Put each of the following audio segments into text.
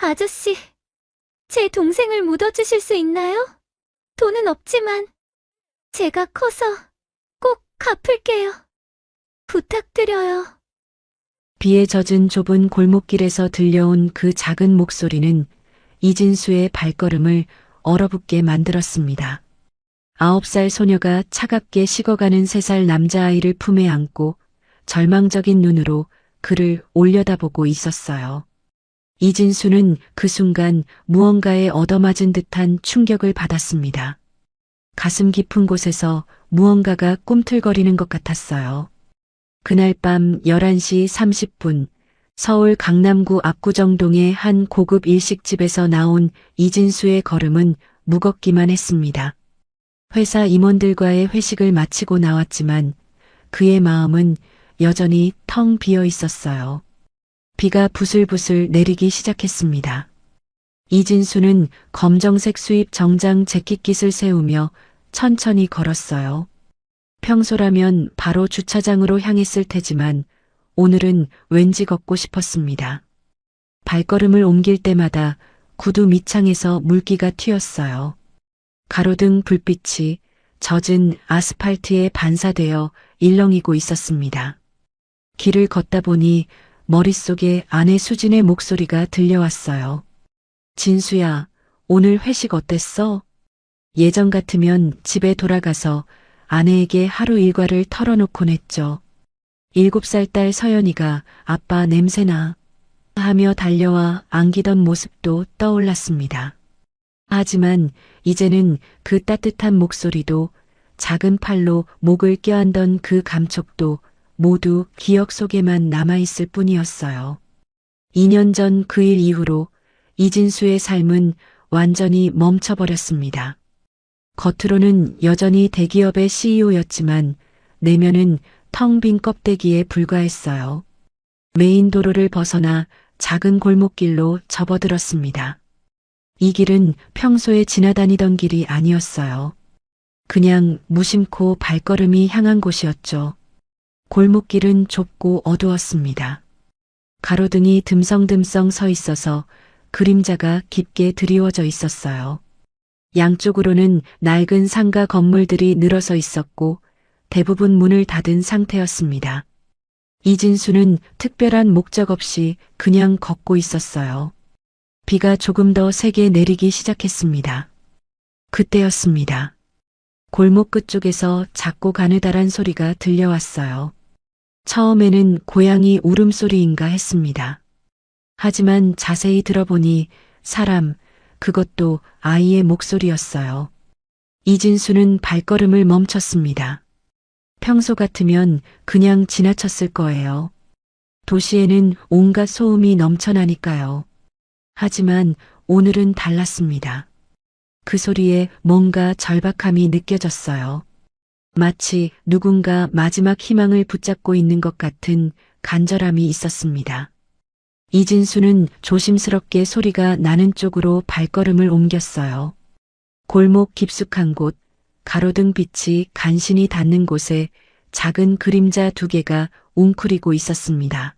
아저씨, 제 동생을 묻어주실 수 있나요? 돈은 없지만 제가 커서 꼭 갚을게요. 부탁드려요. 비에 젖은 좁은 골목길에서 들려온 그 작은 목소리는 이진수의 발걸음을 얼어붙게 만들었습니다. 9살 소녀가 차갑게 식어가는 3살 남자아이를 품에 안고 절망적인 눈으로 그를 올려다보고 있었어요. 이진수는 그 순간 무언가에 얻어맞은 듯한 충격을 받았습니다. 가슴 깊은 곳에서 무언가가 꿈틀거리는 것 같았어요. 그날 밤 11시 30분 서울 강남구 압구정동의 한 고급 일식집에서 나온 이진수의 걸음은 무겁기만 했습니다. 회사 임원들과의 회식을 마치고 나왔지만 그의 마음은 여전히 텅 비어 있었어요. 비가 부슬부슬 내리기 시작했습니다. 이진수는 검정색 수입 정장 재킷깃을 세우며 천천히 걸었어요. 평소라면 바로 주차장으로 향했을 테지만 오늘은 왠지 걷고 싶었습니다. 발걸음을 옮길 때마다 구두 밑창에서 물기가 튀었어요. 가로등 불빛이 젖은 아스팔트에 반사되어 일렁이고 있었습니다. 길을 걷다 보니 머릿속에 아내 수진의 목소리가 들려왔어요. 진수야, 오늘 회식 어땠어? 예전 같으면 집에 돌아가서 아내에게 하루 일과를 털어놓곤 했죠. 7살 딸 서연이가 아빠 냄새나 하며 달려와 안기던 모습도 떠올랐습니다. 하지만 이제는 그 따뜻한 목소리도 작은 팔로 목을 껴안던 그 감촉도 모두 기억 속에만 남아있을 뿐이었어요. 2년 전 그 일 이후로 이진수의 삶은 완전히 멈춰버렸습니다. 겉으로는 여전히 대기업의 CEO였지만 내면은 텅 빈 껍데기에 불과했어요. 메인 도로를 벗어나 작은 골목길로 접어들었습니다. 이 길은 평소에 지나다니던 길이 아니었어요. 그냥 무심코 발걸음이 향한 곳이었죠. 골목길은 좁고 어두웠습니다. 가로등이 듬성듬성 서 있어서 그림자가 깊게 드리워져 있었어요. 양쪽으로는 낡은 상가 건물들이 늘어서 있었고 대부분 문을 닫은 상태였습니다. 이진수는 특별한 목적 없이 그냥 걷고 있었어요. 비가 조금 더 세게 내리기 시작했습니다. 그때였습니다. 골목 끝쪽에서 작고 가느다란 소리가 들려왔어요. 처음에는 고양이 울음소리인가 했습니다. 하지만 자세히 들어보니 사람, 그것도 아이의 목소리였어요. 이진수는 발걸음을 멈췄습니다. 평소 같으면 그냥 지나쳤을 거예요. 도시에는 온갖 소음이 넘쳐나니까요. 하지만 오늘은 달랐습니다. 그 소리에 뭔가 절박함이 느껴졌어요. 마치 누군가 마지막 희망을 붙잡고 있는 것 같은 간절함이 있었습니다. 이진수는 조심스럽게 소리가 나는 쪽으로 발걸음을 옮겼어요. 골목 깊숙한 곳, 가로등 빛이 간신히 닿는 곳에 작은 그림자 2개가 웅크리고 있었습니다.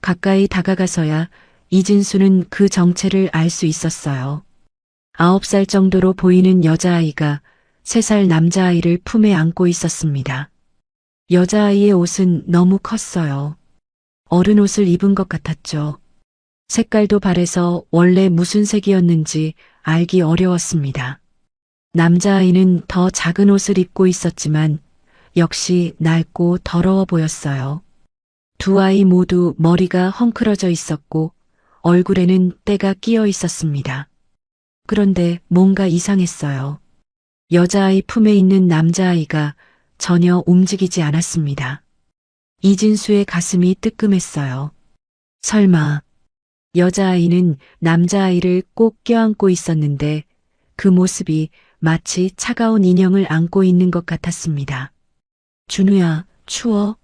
가까이 다가가서야 이진수는 그 정체를 알 수 있었어요. 9살 정도로 보이는 여자아이가 3살 남자아이를 품에 안고 있었습니다. 여자아이의 옷은 너무 컸어요. 어른 옷을 입은 것 같았죠. 색깔도 바래서 원래 무슨 색이었는지 알기 어려웠습니다. 남자아이는 더 작은 옷을 입고 있었지만 역시 낡고 더러워 보였어요. 두 아이 모두 머리가 헝클어져 있었고 얼굴에는 때가 끼어 있었습니다. 그런데 뭔가 이상했어요. 여자아이 품에 있는 남자아이가 전혀 움직이지 않았습니다. 이진수의 가슴이 뜨끔했어요. 설마 여자아이는 남자아이를 꼭 껴안고 있었는데 그 모습이 마치 차가운 인형을 안고 있는 것 같았습니다. 준우야, 추워?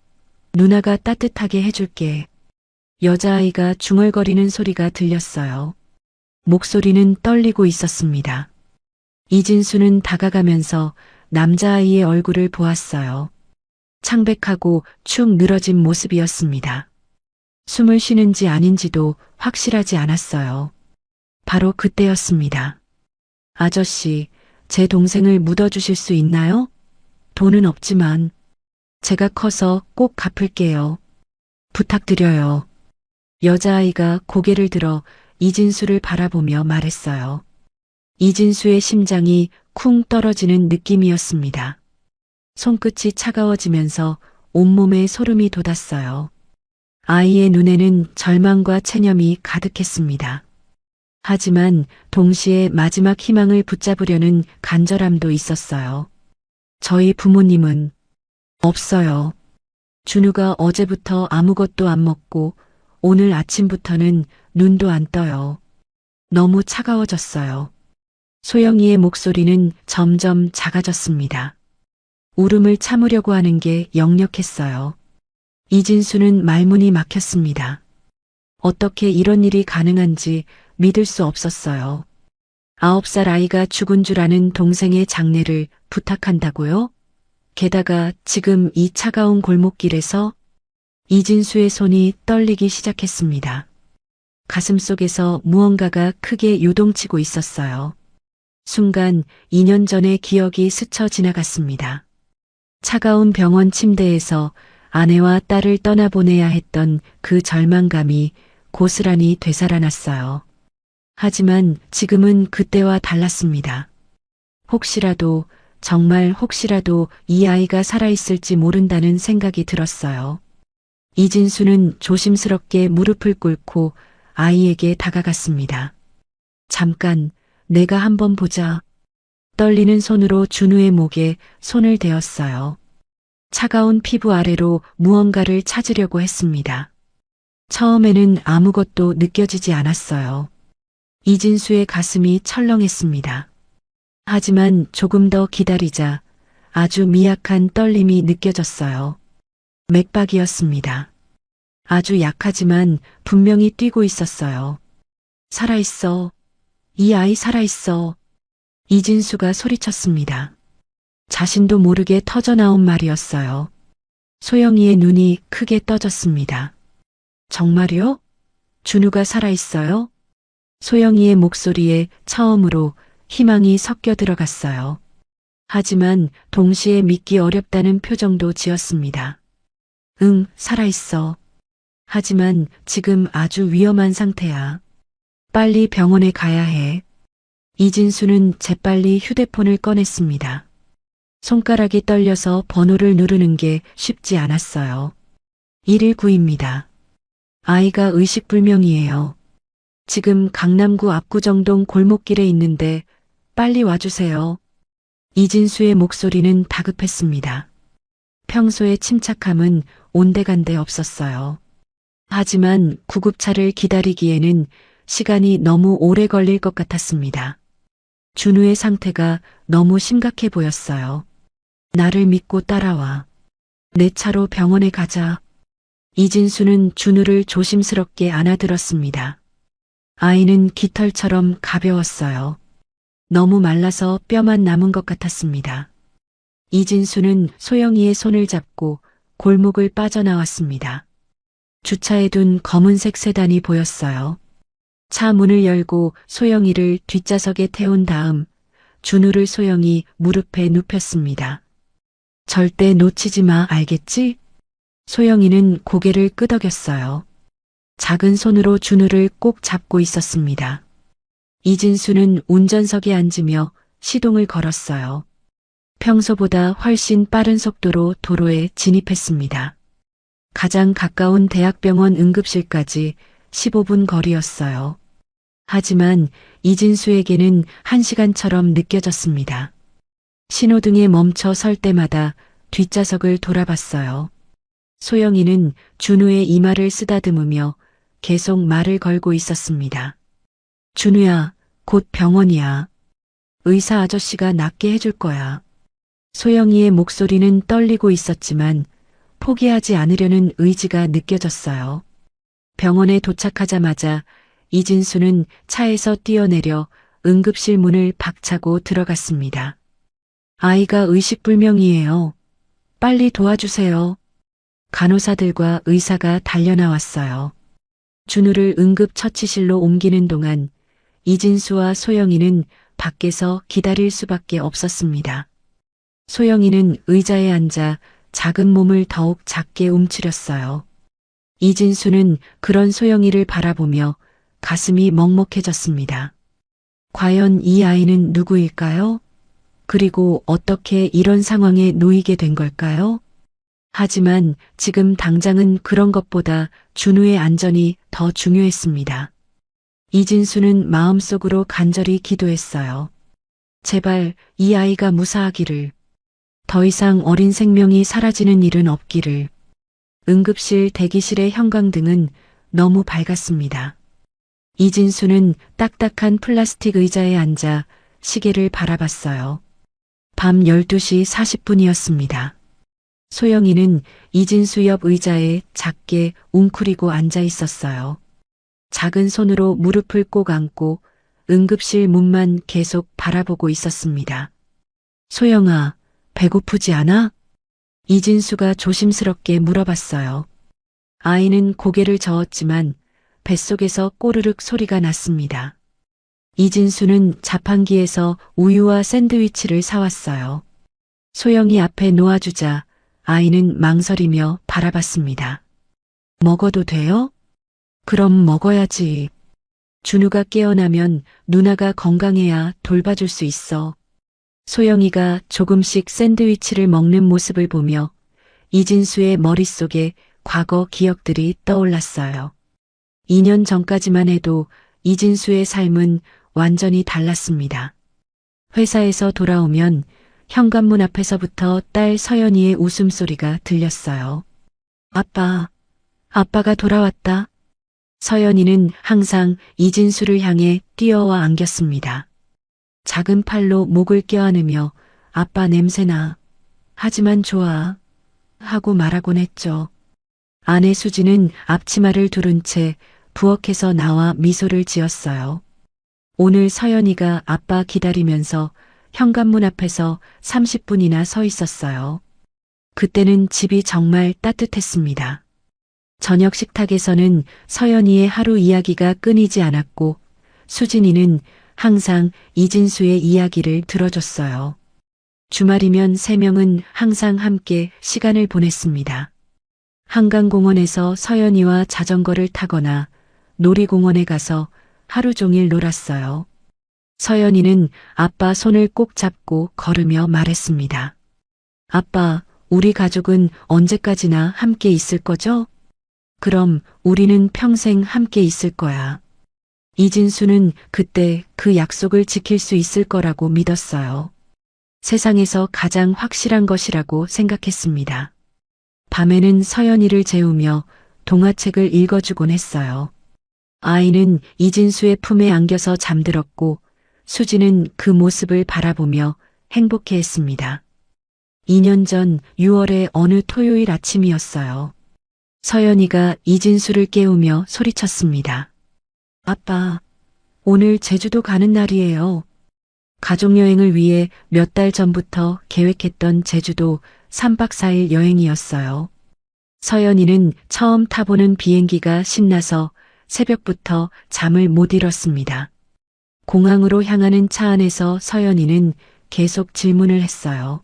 누나가 따뜻하게 해줄게. 여자아이가 중얼거리는 소리가 들렸어요. 목소리는 떨리고 있었습니다. 이진수는 다가가면서 남자아이의 얼굴을 보았어요. 창백하고 축 늘어진 모습이었습니다. 숨을 쉬는지 아닌지도 확실하지 않았어요. 바로 그때였습니다. 아저씨, 제 동생을 묻어주실 수 있나요? 돈은 없지만 제가 커서 꼭 갚을게요. 부탁드려요. 여자아이가 고개를 들어 이진수를 바라보며 말했어요. 이진수의 심장이 쿵 떨어지는 느낌이었습니다. 손끝이 차가워지면서 온몸에 소름이 돋았어요. 아이의 눈에는 절망과 체념이 가득했습니다. 하지만 동시에 마지막 희망을 붙잡으려는 간절함도 있었어요. 저희 부모님은 없어요. 준우가 어제부터 아무것도 안 먹고 오늘 아침부터는 눈도 안 떠요. 너무 차가워졌어요. 소영이의 목소리는 점점 작아졌습니다. 울음을 참으려고 하는 게 역력했어요. 이진수는 말문이 막혔습니다. 어떻게 이런 일이 가능한지 믿을 수 없었어요. 9살 아이가 죽은 줄 아는 동생의 장례를 부탁한다고요? 게다가 지금 이 차가운 골목길에서 이진수의 손이 떨리기 시작했습니다. 가슴속에서 무언가가 크게 요동치고 있었어요. 순간 2년 전의 기억이 스쳐 지나갔습니다. 차가운 병원 침대에서 아내와 딸을 떠나보내야 했던 그 절망감이 고스란히 되살아났어요. 하지만 지금은 그때와 달랐습니다. 혹시라도, 정말 혹시라도 이 아이가 살아있을지 모른다는 생각이 들었어요. 이진수는 조심스럽게 무릎을 꿇고 아이에게 다가갔습니다. 잠깐, 내가 한번 보자. 떨리는 손으로 준우의 목에 손을 대었어요. 차가운 피부 아래로 무언가를 찾으려고 했습니다. 처음에는 아무것도 느껴지지 않았어요. 이진수의 가슴이 철렁했습니다. 하지만 조금 더 기다리자 아주 미약한 떨림이 느껴졌어요. 맥박이었습니다. 아주 약하지만 분명히 뛰고 있었어요. 살아있어. 이 아이 살아있어. 이진수가 소리쳤습니다. 자신도 모르게 터져나온 말이었어요. 소영이의 눈이 크게 떠졌습니다. 정말요? 준우가 살아있어요? 소영이의 목소리에 처음으로 희망이 섞여 들어갔어요. 하지만 동시에 믿기 어렵다는 표정도 지었습니다. 응, 살아있어. 하지만 지금 아주 위험한 상태야. 빨리 병원에 가야 해. 이진수는 재빨리 휴대폰을 꺼냈습니다. 손가락이 떨려서 번호를 누르는 게 쉽지 않았어요. 119입니다. 아이가 의식불명이에요. 지금 강남구 압구정동 골목길에 있는데 빨리 와주세요. 이진수의 목소리는 다급했습니다. 평소의 침착함은 온데간데 없었어요. 하지만 구급차를 기다리기에는 시간이 너무 오래 걸릴 것 같았습니다. 준우의 상태가 너무 심각해 보였어요. 나를 믿고 따라와. 내 차로 병원에 가자. 이진수는 준우를 조심스럽게 안아들었습니다. 아이는 깃털처럼 가벼웠어요. 너무 말라서 뼈만 남은 것 같았습니다. 이진수는 소영이의 손을 잡고 골목을 빠져나왔습니다. 주차해 둔 검은색 세단이 보였어요. 차 문을 열고 소영이를 뒷좌석에 태운 다음 준우를 소영이 무릎에 눕혔습니다. 절대 놓치지 마, 알겠지? 소영이는 고개를 끄덕였어요. 작은 손으로 준우를 꼭 잡고 있었습니다. 이진수는 운전석에 앉으며 시동을 걸었어요. 평소보다 훨씬 빠른 속도로 도로에 진입했습니다. 가장 가까운 대학병원 응급실까지 15분 거리였어요. 하지만 이진수에게는 1시간처럼 느껴졌습니다. 신호등에 멈춰 설 때마다 뒷좌석을 돌아봤어요. 소영이는 준우의 이마를 쓰다듬으며 계속 말을 걸고 있었습니다. 준우야, 곧 병원이야. 의사 아저씨가 낫게 해줄 거야. 소영이의 목소리는 떨리고 있었지만 포기하지 않으려는 의지가 느껴졌어요. 병원에 도착하자마자 이진수는 차에서 뛰어내려 응급실 문을 박차고 들어갔습니다. 아이가 의식불명이에요. 빨리 도와주세요. 간호사들과 의사가 달려나왔어요. 준우를 응급처치실로 옮기는 동안 이진수와 소영이는 밖에서 기다릴 수밖에 없었습니다. 소영이는 의자에 앉아 작은 몸을 더욱 작게 움츠렸어요. 이진수는 그런 소영이를 바라보며 가슴이 먹먹해졌습니다. 과연 이 아이는 누구일까요? 그리고 어떻게 이런 상황에 놓이게 된 걸까요? 하지만 지금 당장은 그런 것보다 준우의 안전이 더 중요했습니다. 이진수는 마음속으로 간절히 기도했어요. 제발 이 아이가 무사하기를. 더 이상 어린 생명이 사라지는 일은 없기를. 응급실 대기실의 형광등은 너무 밝았습니다. 이진수는 딱딱한 플라스틱 의자에 앉아 시계를 바라봤어요. 밤 12시 40분이었습니다. 소영이는 이진수 옆 의자에 작게 웅크리고 앉아 있었어요. 작은 손으로 무릎을 꼭 안고 응급실 문만 계속 바라보고 있었습니다. 소영아, 배고프지 않아? 이진수가 조심스럽게 물어봤어요. 아이는 고개를 저었지만 뱃속에서 꼬르륵 소리가 났습니다. 이진수는 자판기에서 우유와 샌드위치를 사왔어요. 소영이 앞에 놓아주자 아이는 망설이며 바라봤습니다. 먹어도 돼요? 그럼 먹어야지. 준우가 깨어나면 누나가 건강해야 돌봐줄 수 있어. 소영이가 조금씩 샌드위치를 먹는 모습을 보며 이진수의 머릿속에 과거 기억들이 떠올랐어요. 2년 전까지만 해도 이진수의 삶은 완전히 달랐습니다. 회사에서 돌아오면 현관문 앞에서부터 딸 서연이의 웃음소리가 들렸어요. 아빠가 돌아왔다. 서연이는 항상 이진수를 향해 뛰어와 안겼습니다. 작은 팔로 목을 껴안으며 아빠 냄새나. 하지만 좋아. 하고 말하곤 했죠. 아내 수지는 앞치마를 두른 채 부엌에서 나와 미소를 지었어요. 오늘 서연이가 아빠 기다리면서 현관문 앞에서 30분이나 서 있었어요. 그때는 집이 정말 따뜻했습니다. 저녁 식탁에서는 서연이의 하루 이야기가 끊이지 않았고 수진이는 항상 이진수의 이야기를 들어줬어요. 주말이면 세 명은 항상 함께 시간을 보냈습니다. 한강공원에서 서연이와 자전거를 타거나 놀이공원에 가서 하루 종일 놀았어요. 서연이는 아빠 손을 꼭 잡고 걸으며 말했습니다. 아빠, 우리 가족은 언제까지나 함께 있을 거죠? 그럼 우리는 평생 함께 있을 거야. 이진수는 그때 그 약속을 지킬 수 있을 거라고 믿었어요. 세상에서 가장 확실한 것이라고 생각했습니다. 밤에는 서연이를 재우며 동화책을 읽어주곤 했어요. 아이는 이진수의 품에 안겨서 잠들었고 수지는 그 모습을 바라보며 행복해했습니다. 2년 전 6월의 어느 토요일 아침이었어요. 서연이가 이진수를 깨우며 소리쳤습니다. 아빠, 오늘 제주도 가는 날이에요. 가족여행을 위해 몇 달 전부터 계획했던 제주도 3박 4일 여행이었어요. 서연이는 처음 타보는 비행기가 신나서 새벽부터 잠을 못 잃었습니다. 공항으로 향하는 차 안에서 서연이는 계속 질문을 했어요.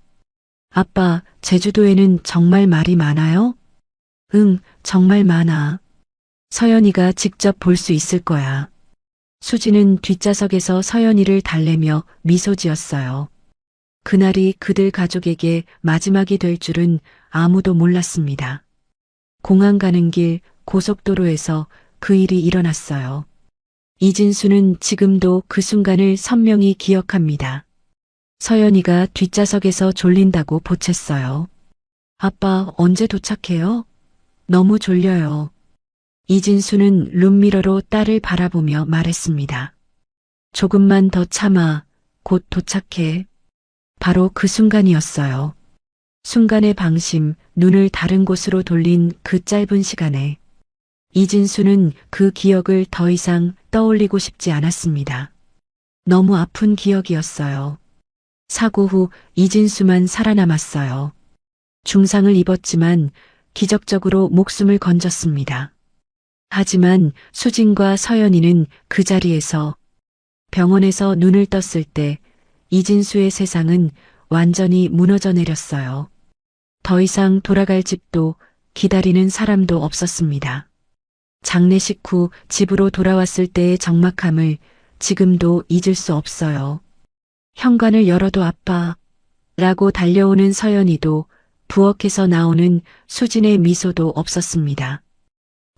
아빠, 제주도에는 정말 말이 많아요? 응, 정말 많아. 서연이가 직접 볼 수 있을 거야. 수지는 뒷좌석에서 서연이를 달래며 미소 지었어요. 그날이 그들 가족에게 마지막이 될 줄은 아무도 몰랐습니다. 공항 가는 길 고속도로에서 그 일이 일어났어요. 이진수는 지금도 그 순간을 선명히 기억합니다. 서연이가 뒷좌석에서 졸린다고 보챘어요. 아빠, 언제 도착해요? 너무 졸려요. 이진수는 룸미러로 딸을 바라보며 말했습니다. 조금만 더 참아. 곧 도착해. 바로 그 순간이었어요. 순간의 방심, 눈을 다른 곳으로 돌린 그 짧은 시간에 이진수는 그 기억을 더 이상 떠올리고 싶지 않았습니다. 너무 아픈 기억이었어요. 사고 후 이진수만 살아남았어요. 중상을 입었지만 기적적으로 목숨을 건졌습니다. 하지만 수진과 서연이는 그 자리에서 병원에서 눈을 떴을 때 이진수의 세상은 완전히 무너져 내렸어요. 더 이상 돌아갈 집도 기다리는 사람도 없었습니다. 장례식 후 집으로 돌아왔을 때의 적막함을 지금도 잊을 수 없어요. 현관을 열어도 아빠라고 달려오는 서연이도 부엌에서 나오는 수진의 미소도 없었습니다.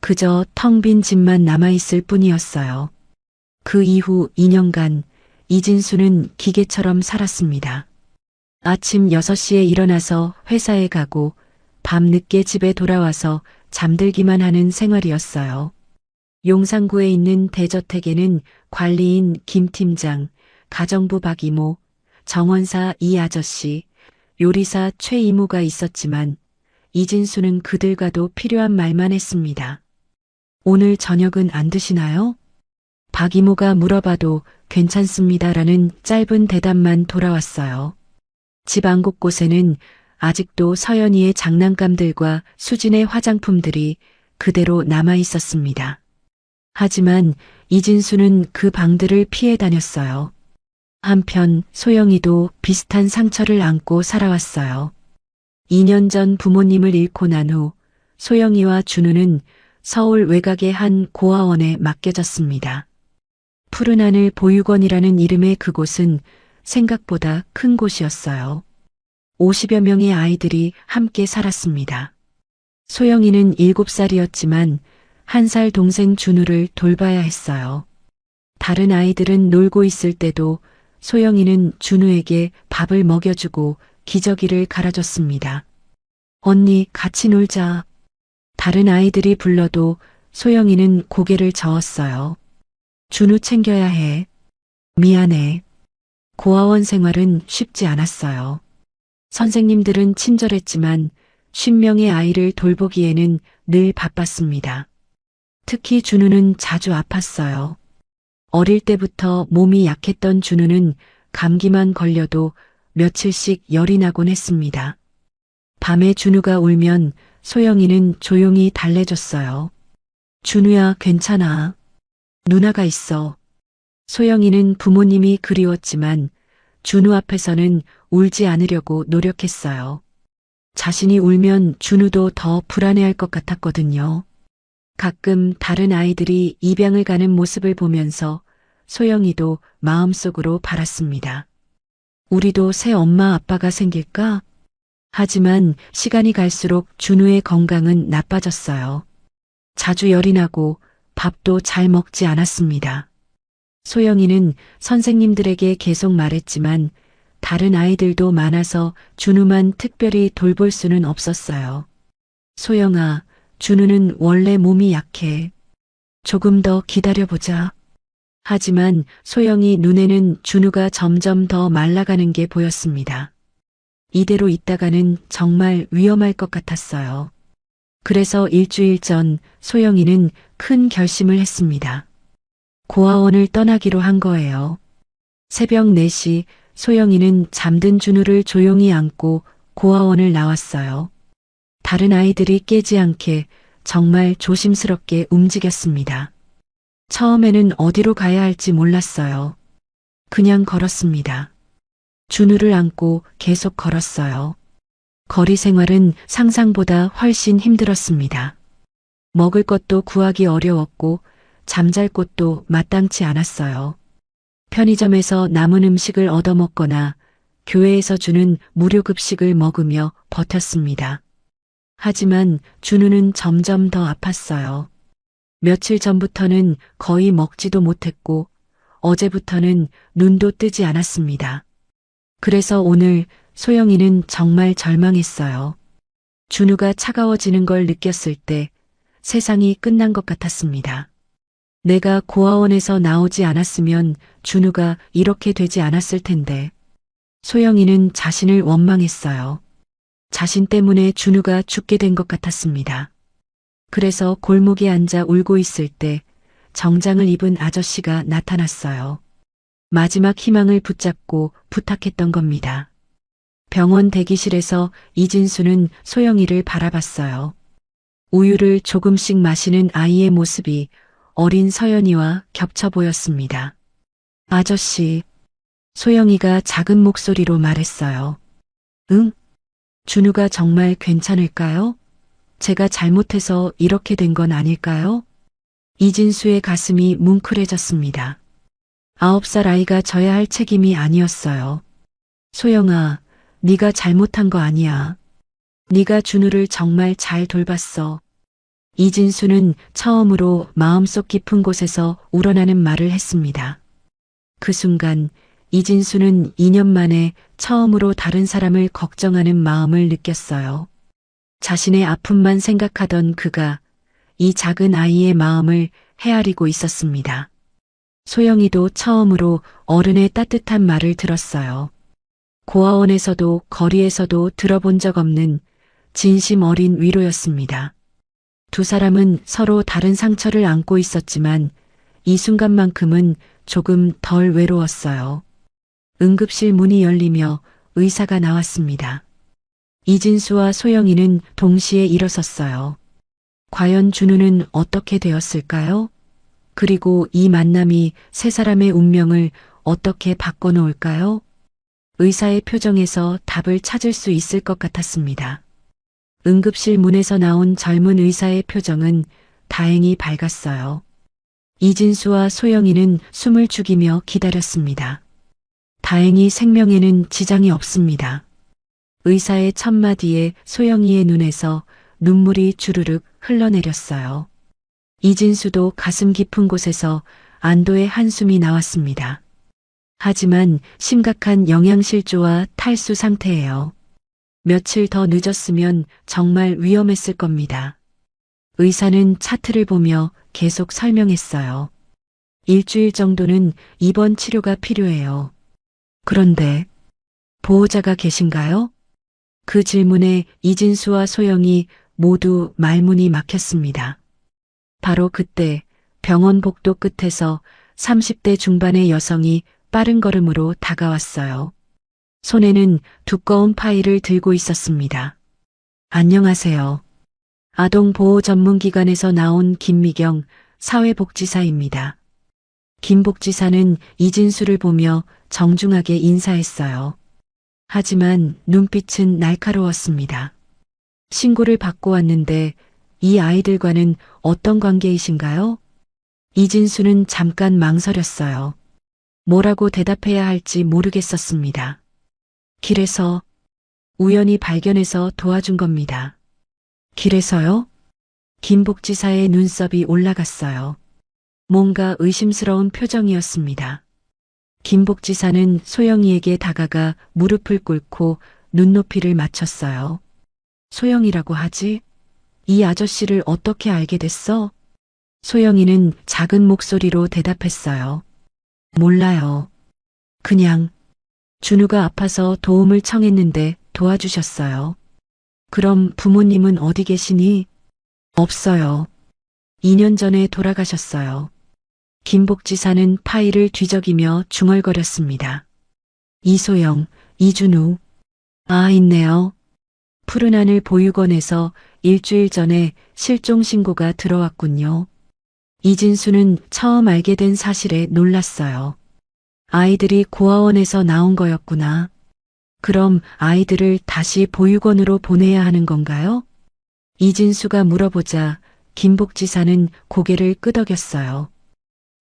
그저 텅 빈 집만 남아있을 뿐이었어요. 그 이후 2년간 이진수는 기계처럼 살았습니다. 아침 6시에 일어나서 회사에 가고 밤늦게 집에 돌아와서 잠들기만 하는 생활이었어요. 용산구에 있는 대저택에는 관리인 김 팀장, 가정부 박 이모, 정원사 이 아저씨, 요리사 최 이모가 있었지만 이진수는 그들과도 필요한 말만 했습니다. 오늘 저녁은 안 드시나요? 박 이모가 물어봐도 괜찮습니다라는 짧은 대답만 돌아왔어요. 집 안 곳곳에는 아직도 서연이의 장난감들과 수진의 화장품들이 그대로 남아 있었습니다. 하지만 이진수는 그 방들을 피해 다녔어요. 한편 소영이도 비슷한 상처를 안고 살아왔어요. 2년 전 부모님을 잃고 난 후 소영이와 준우는 서울 외곽의 한 고아원에 맡겨졌습니다. 푸른 하늘 보육원이라는 이름의 그곳은 생각보다 큰 곳이었어요. 50여 명의 아이들이 함께 살았습니다. 소영이는 7살이었지만 1살 동생 준우를 돌봐야 했어요. 다른 아이들은 놀고 있을 때도 소영이는 준우에게 밥을 먹여주고 기저귀를 갈아줬습니다. 언니, 같이 놀자. 다른 아이들이 불러도 소영이는 고개를 저었어요. 준우 챙겨야 해. 미안해. 고아원 생활은 쉽지 않았어요. 선생님들은 친절했지만 50명의 아이를 돌보기에는 늘 바빴습니다. 특히 준우는 자주 아팠어요. 어릴 때부터 몸이 약했던 준우는 감기만 걸려도 며칠씩 열이 나곤 했습니다. 밤에 준우가 울면 소영이는 조용히 달래줬어요. 준우야, 괜찮아. 누나가 있어. 소영이는 부모님이 그리웠지만 준우 앞에서는 울지 않으려고 노력했어요. 자신이 울면 준우도 더 불안해할 것 같았거든요. 가끔 다른 아이들이 입양을 가는 모습을 보면서 소영이도 마음속으로 바랐습니다. 우리도 새 엄마 아빠가 생길까? 하지만 시간이 갈수록 준우의 건강은 나빠졌어요. 자주 열이 나고 밥도 잘 먹지 않았습니다. 소영이는 선생님들에게 계속 말했지만 다른 아이들도 많아서 준우만 특별히 돌볼 수는 없었어요. 소영아, 준우는 원래 몸이 약해. 조금 더 기다려보자. 하지만 소영이 눈에는 준우가 점점 더 말라가는 게 보였습니다. 이대로 있다가는 정말 위험할 것 같았어요. 그래서 일주일 전 소영이는 큰 결심을 했습니다. 고아원을 떠나기로 한 거예요. 새벽 4시 소영이는 잠든 준우를 조용히 안고 고아원을 나왔어요. 다른 아이들이 깨지 않게 정말 조심스럽게 움직였습니다. 처음에는 어디로 가야 할지 몰랐어요. 그냥 걸었습니다. 준우를 안고 계속 걸었어요. 거리 생활은 상상보다 훨씬 힘들었습니다. 먹을 것도 구하기 어려웠고 잠잘 곳도 마땅치 않았어요. 편의점에서 남은 음식을 얻어먹거나 교회에서 주는 무료 급식을 먹으며 버텼습니다. 하지만 준우는 점점 더 아팠어요. 며칠 전부터는 거의 먹지도 못했고 어제부터는 눈도 뜨지 않았습니다. 그래서 오늘 소영이는 정말 절망했어요. 준우가 차가워지는 걸 느꼈을 때 세상이 끝난 것 같았습니다. 내가 고아원에서 나오지 않았으면 준우가 이렇게 되지 않았을 텐데. 소영이는 자신을 원망했어요. 자신 때문에 준우가 죽게 된 것 같았습니다. 그래서 골목에 앉아 울고 있을 때 정장을 입은 아저씨가 나타났어요. 마지막 희망을 붙잡고 부탁했던 겁니다. 병원 대기실에서 이진수는 소영이를 바라봤어요. 우유를 조금씩 마시는 아이의 모습이 어린 서연이와 겹쳐 보였습니다. 아저씨, 소영이가 작은 목소리로 말했어요. 응? 준우가 정말 괜찮을까요? 제가 잘못해서 이렇게 된 건 아닐까요? 이진수의 가슴이 뭉클해졌습니다. 9살 아이가 져야 할 책임이 아니었어요. 소영아, 네가 잘못한 거 아니야. 네가 준우를 정말 잘 돌봤어. 이진수는 처음으로 마음속 깊은 곳에서 우러나는 말을 했습니다. 그 순간 이진수는 2년 만에 처음으로 다른 사람을 걱정하는 마음을 느꼈어요. 자신의 아픔만 생각하던 그가 이 작은 아이의 마음을 헤아리고 있었습니다. 소영이도 처음으로 어른의 따뜻한 말을 들었어요. 고아원에서도 거리에서도 들어본 적 없는 진심 어린 위로였습니다. 두 사람은 서로 다른 상처를 안고 있었지만 이 순간만큼은 조금 덜 외로웠어요. 응급실 문이 열리며 의사가 나왔습니다. 이진수와 소영이는 동시에 일어섰어요. 과연 준우는 어떻게 되었을까요? 그리고 이 만남이 세 사람의 운명을 어떻게 바꿔놓을까요? 의사의 표정에서 답을 찾을 수 있을 것 같았습니다. 응급실 문에서 나온 젊은 의사의 표정은 다행히 밝았어요. 이진수와 소영이는 숨을 죽이며 기다렸습니다. 다행히 생명에는 지장이 없습니다. 의사의 첫마디에 소영이의 눈에서 눈물이 주르륵 흘러내렸어요. 이진수도 가슴 깊은 곳에서 안도의 한숨이 나왔습니다. 하지만 심각한 영양실조와 탈수 상태예요. 며칠 더 늦었으면 정말 위험했을 겁니다. 의사는 차트를 보며 계속 설명했어요. 일주일 정도는 입원 치료가 필요해요. 그런데 보호자가 계신가요? 그 질문에 이진수와 소영이 모두 말문이 막혔습니다. 바로 그때 병원 복도 끝에서 30대 중반의 여성이 빠른 걸음으로 다가왔어요. 손에는 두꺼운 파일을 들고 있었습니다. 안녕하세요. 아동보호 전문기관에서 나온 김미경 사회복지사입니다. 김 복지사는 이진수를 보며 정중하게 인사했어요. 하지만 눈빛은 날카로웠습니다. 신고를 받고 왔는데 이 아이들과는 어떤 관계이신가요? 이진수는 잠깐 망설였어요. 뭐라고 대답해야 할지 모르겠었습니다. 길에서 우연히 발견해서 도와준 겁니다. 길에서요? 김 복지사의 눈썹이 올라갔어요. 뭔가 의심스러운 표정이었습니다. 김 복지사는 소영이에게 다가가 무릎을 꿇고 눈높이를 맞췄어요. 소영이라고 하지? 이 아저씨를 어떻게 알게 됐어? 소영이는 작은 목소리로 대답했어요. 몰라요. 그냥 준우가 아파서 도움을 청했는데 도와주셨어요. 그럼 부모님은 어디 계시니? 없어요. 2년 전에 돌아가셨어요. 김 복지사는 파일을 뒤적이며 중얼거렸습니다. 이소영, 이준우. 아, 있네요. 푸른 하늘 보육원에서 일주일 전에 실종 신고가 들어왔군요. 이진수는 처음 알게 된 사실에 놀랐어요. 아이들이 고아원에서 나온 거였구나. 그럼 아이들을 다시 보육원으로 보내야 하는 건가요? 이진수가 물어보자 김 복지사는 고개를 끄덕였어요.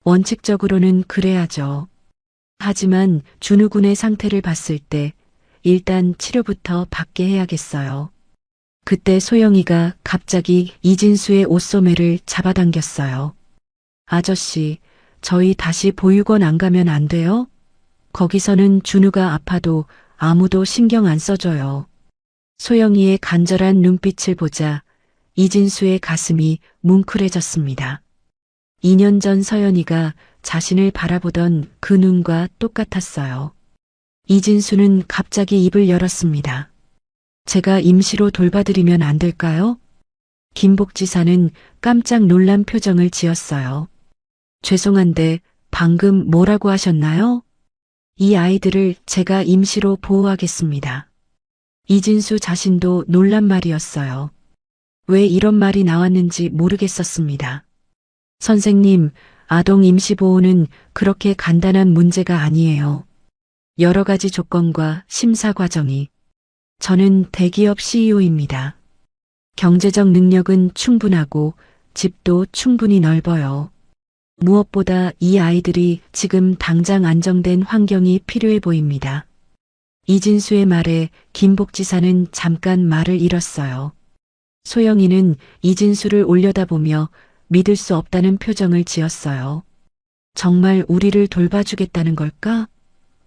원칙적으로는 그래야죠. 하지만 준우 군의 상태를 봤을 때 일단 치료부터 받게 해야겠어요. 그때 소영이가 갑자기 이진수의 옷소매를 잡아당겼어요. 아저씨, 저희 다시 보육원 안 가면 안 돼요? 거기서는 준우가 아파도 아무도 신경 안 써줘요. 소영이의 간절한 눈빛을 보자 이진수의 가슴이 뭉클해졌습니다. 2년 전 서연이가 자신을 바라보던 그 눈과 똑같았어요. 이진수는 갑자기 입을 열었습니다. 제가 임시로 돌봐드리면 안 될까요? 김 복지사는 깜짝 놀란 표정을 지었어요. 죄송한데 방금 뭐라고 하셨나요? 이 아이들을 제가 임시로 보호하겠습니다. 이진수 자신도 놀란 말이었어요. 왜 이런 말이 나왔는지 모르겠었습니다. 선생님, 아동 임시보호는 그렇게 간단한 문제가 아니에요. 여러 가지 조건과 심사 과정이. 저는 대기업 CEO입니다. 경제적 능력은 충분하고 집도 충분히 넓어요. 무엇보다 이 아이들이 지금 당장 안정된 환경이 필요해 보입니다. 이진수의 말에 김복지사는 잠깐 말을 잃었어요. 소영이는 이진수를 올려다보며 믿을 수 없다는 표정을 지었어요. 정말 우리를 돌봐주겠다는 걸까?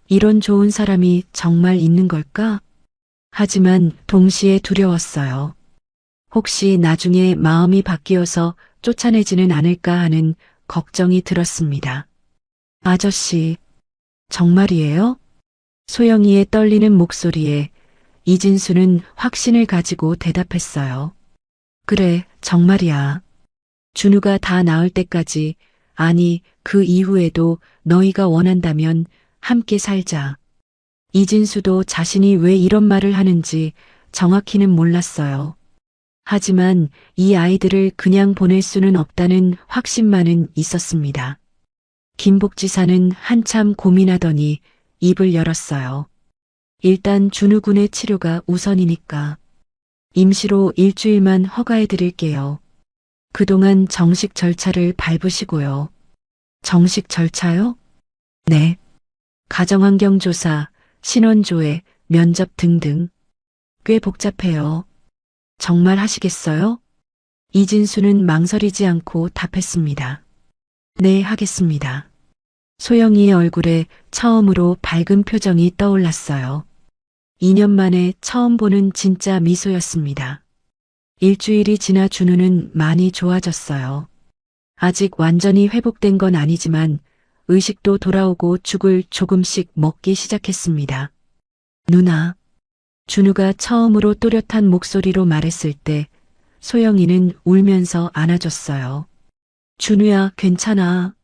이런 좋은 사람이 정말 있는 걸까? 하지만 동시에 두려웠어요. 혹시 나중에 마음이 바뀌어서 쫓아내지는 않을까 하는 걱정이 들었습니다. 아저씨, 정말이에요? 소영이의 떨리는 목소리에 이진수는 확신을 가지고 대답했어요. 그래, 정말이야. 준우가 다 나을 때까지, 아니, 그 이후에도 너희가 원한다면 함께 살자. 이진수도 자신이 왜 이런 말을 하는지 정확히는 몰랐어요. 하지만 이 아이들을 그냥 보낼 수는 없다는 확신만은 있었습니다. 김복지사는 한참 고민하더니 입을 열었어요. 일단 준우 군의 치료가 우선이니까 임시로 일주일만 허가해 드릴게요. 그동안 정식 절차를 밟으시고요. 정식 절차요? 네. 가정환경조사, 신원조회, 면접 등등. 꽤 복잡해요. 정말 하시겠어요? 이진수는 망설이지 않고 답했습니다. 네, 하겠습니다. 소영이의 얼굴에 처음으로 밝은 표정이 떠올랐어요. 2년 만에 처음 보는 진짜 미소였습니다. 일주일이 지나 준우는 많이 좋아졌어요. 아직 완전히 회복된 건 아니지만 의식도 돌아오고 죽을 조금씩 먹기 시작했습니다. 누나. 준우가 처음으로 또렷한 목소리로 말했을 때 소영이는 울면서 안아줬어요. 준우야, 괜찮아.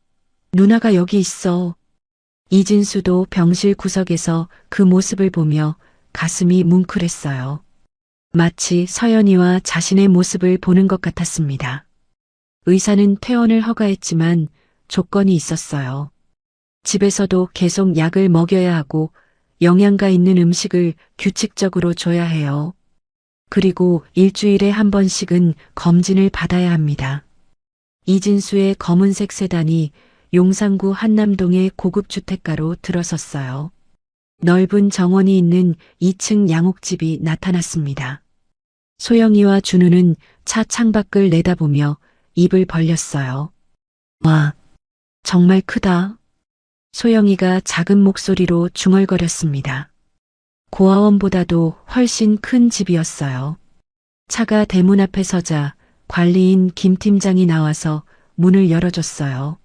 누나가 여기 있어. 이진수도 병실 구석에서 그 모습을 보며 가슴이 뭉클했어요. 마치 서연이와 자신의 모습을 보는 것 같았습니다. 의사는 퇴원을 허가했지만 조건이 있었어요. 집에서도 계속 약을 먹여야 하고 영양가 있는 음식을 규칙적으로 줘야 해요. 그리고 일주일에 한 번씩은 검진을 받아야 합니다. 이진수의 검은색 세단이 용산구 한남동의 고급 주택가로 들어섰어요. 넓은 정원이 있는 2층 양옥집이 나타났습니다. 소영이와 준우는 차 창밖을 내다보며 입을 벌렸어요. 와, 정말 크다. 소영이가 작은 목소리로 중얼거렸습니다. 고아원보다도 훨씬 큰 집이었어요. 차가 대문 앞에 서자 관리인 김 팀장이 나와서 문을 열어줬어요.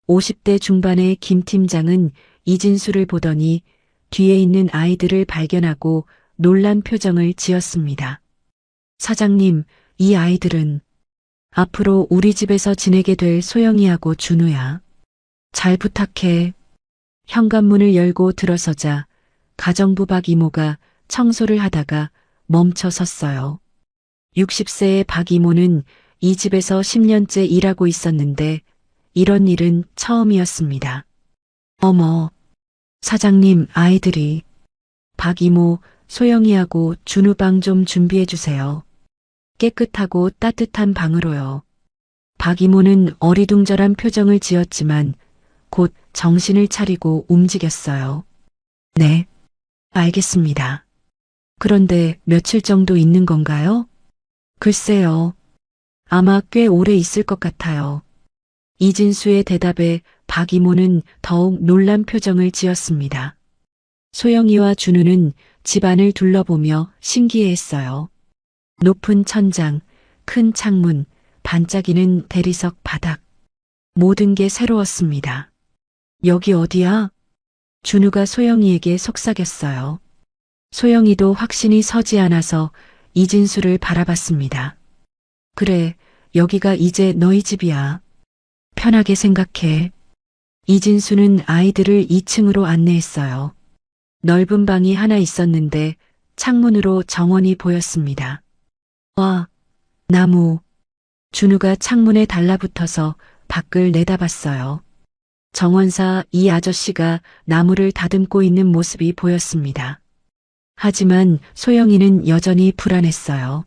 50대 중반의 김 팀장은 이진수를 보더니 뒤에 있는 아이들을 발견하고 놀란 표정을 지었습니다. 사장님, 이 아이들은 앞으로 우리 집에서 지내게 될 소영이하고 준우야. 잘 부탁해. 현관문을 열고 들어서자 가정부 박 이모가 청소를 하다가 멈춰 섰어요. 60세의 박 이모는 이 집에서 10년째 일하고 있었는데 이런 일은 처음이었습니다. 어머, 사장님, 아이들이. 박 이모, 소영이하고 준우 방 좀 준비해 주세요. 깨끗하고 따뜻한 방으로요. 박 이모는 어리둥절한 표정을 지었지만 곧 정신을 차리고 움직였어요. 네, 알겠습니다. 그런데 며칠 정도 있는 건가요? 글쎄요. 아마 꽤 오래 있을 것 같아요. 이진수의 대답에 박 이모는 더욱 놀란 표정을 지었습니다. 소영이와 준우는 집안을 둘러보며 신기해했어요. 높은 천장, 큰 창문, 반짝이는 대리석 바닥. 모든 게 새로웠습니다. 여기 어디야? 준우가 소영이에게 속삭였어요. 소영이도 확신이 서지 않아서 이진수를 바라봤습니다. 그래, 여기가 이제 너희 집이야. 편하게 생각해. 이진수는 아이들을 2층으로 안내했어요. 넓은 방이 하나 있었는데 창문으로 정원이 보였습니다. 와, 나무. 준우가 창문에 달라붙어서 밖을 내다봤어요. 정원사 이 아저씨가 나무를 다듬고 있는 모습이 보였습니다. 하지만 소영이는 여전히 불안했어요.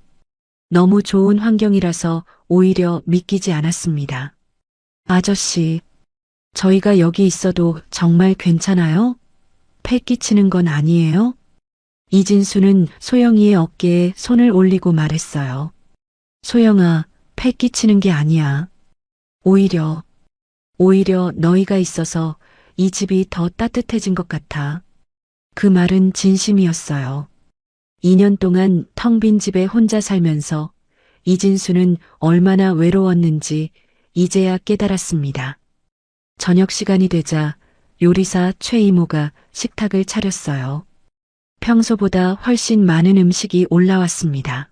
너무 좋은 환경이라서 오히려 믿기지 않았습니다. 아저씨, 저희가 여기 있어도 정말 괜찮아요? 패 끼치는 건 아니에요? 이진수는 소영이의 어깨에 손을 올리고 말했어요. 소영아, 패 끼치는 게 아니야. 오히려 너희가 있어서 이 집이 더 따뜻해진 것 같아. 그 말은 진심이었어요. 2년 동안 텅 빈 집에 혼자 살면서 이진수는 얼마나 외로웠는지 이제야 깨달았습니다. 저녁 시간이 되자 요리사 최 이모가 식탁을 차렸어요. 평소보다 훨씬 많은 음식이 올라왔습니다.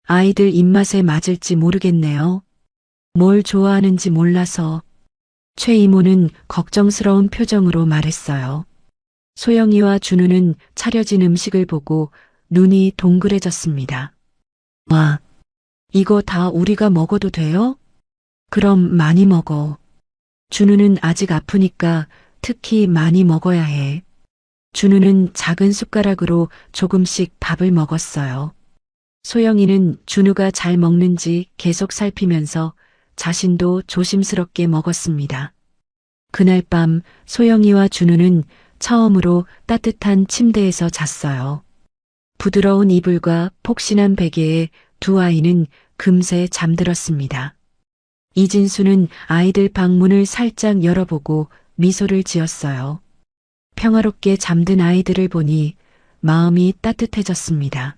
아이들 입맛에 맞을지 모르겠네요. 뭘 좋아하는지 몰라서. 최 이모는 걱정스러운 표정으로 말했어요. 소영이와 준우는 차려진 음식을 보고 눈이 동그래졌습니다. 와, 이거 다 우리가 먹어도 돼요? 그럼 많이 먹어. 준우는 아직 아프니까 특히 많이 먹어야 해. 준우는 작은 숟가락으로 조금씩 밥을 먹었어요. 소영이는 준우가 잘 먹는지 계속 살피면서 자신도 조심스럽게 먹었습니다. 그날 밤 소영이와 준우는 처음으로 따뜻한 침대에서 잤어요. 부드러운 이불과 폭신한 베개에 두 아이는 금세 잠들었습니다. 이진수는 아이들 방문을 살짝 열어보고 미소를 지었어요. 평화롭게 잠든 아이들을 보니 마음이 따뜻해졌습니다.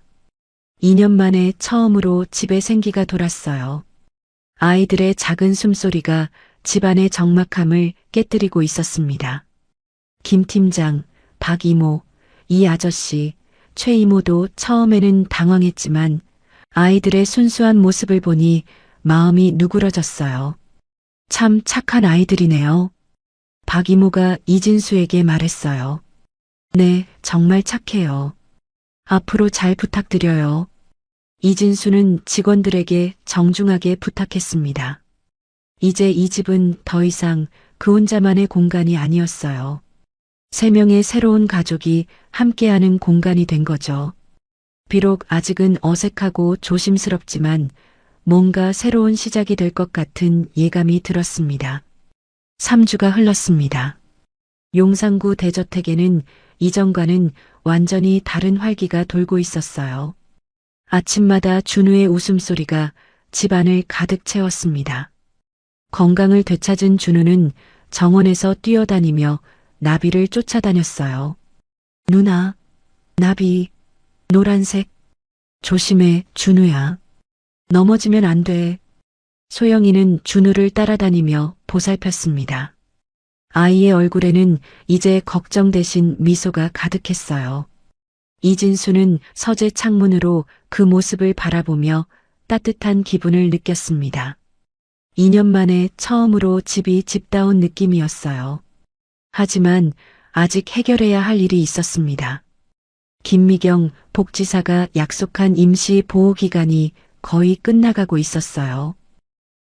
2년 만에 처음으로 집에 생기가 돌았어요. 아이들의 작은 숨소리가 집안의 적막함을 깨뜨리고 있었습니다. 김 팀장, 박 이모, 이 아저씨, 최 이모도 처음에는 당황했지만 아이들의 순수한 모습을 보니 마음이 누그러졌어요. 참 착한 아이들이네요. 박 이모가 이진수에게 말했어요. 네, 정말 착해요. 앞으로 잘 부탁드려요. 이진수는 직원들에게 정중하게 부탁했습니다. 이제 이 집은 더 이상 그 혼자만의 공간이 아니었어요. 3명의 새로운 가족이 함께하는 공간이 된 거죠. 비록 아직은 어색하고 조심스럽지만 뭔가 새로운 시작이 될 것 같은 예감이 들었습니다. 3주가 흘렀습니다. 용산구 대저택에는 이전과는 완전히 다른 활기가 돌고 있었어요. 아침마다 준우의 웃음소리가 집안을 가득 채웠습니다. 건강을 되찾은 준우는 정원에서 뛰어다니며 나비를 쫓아다녔어요. 누나, 나비, 노란색. 조심해, 준우야. 넘어지면 안 돼. 소영이는 준우를 따라다니며 보살폈습니다. 아이의 얼굴에는 이제 걱정 대신 미소가 가득했어요. 이진수는 서재 창문으로 그 모습을 바라보며 따뜻한 기분을 느꼈습니다. 2년 만에 처음으로 집이 집다운 느낌이었어요. 하지만 아직 해결해야 할 일이 있었습니다. 김미경 복지사가 약속한 임시 보호기간이 거의 끝나가고 있었어요.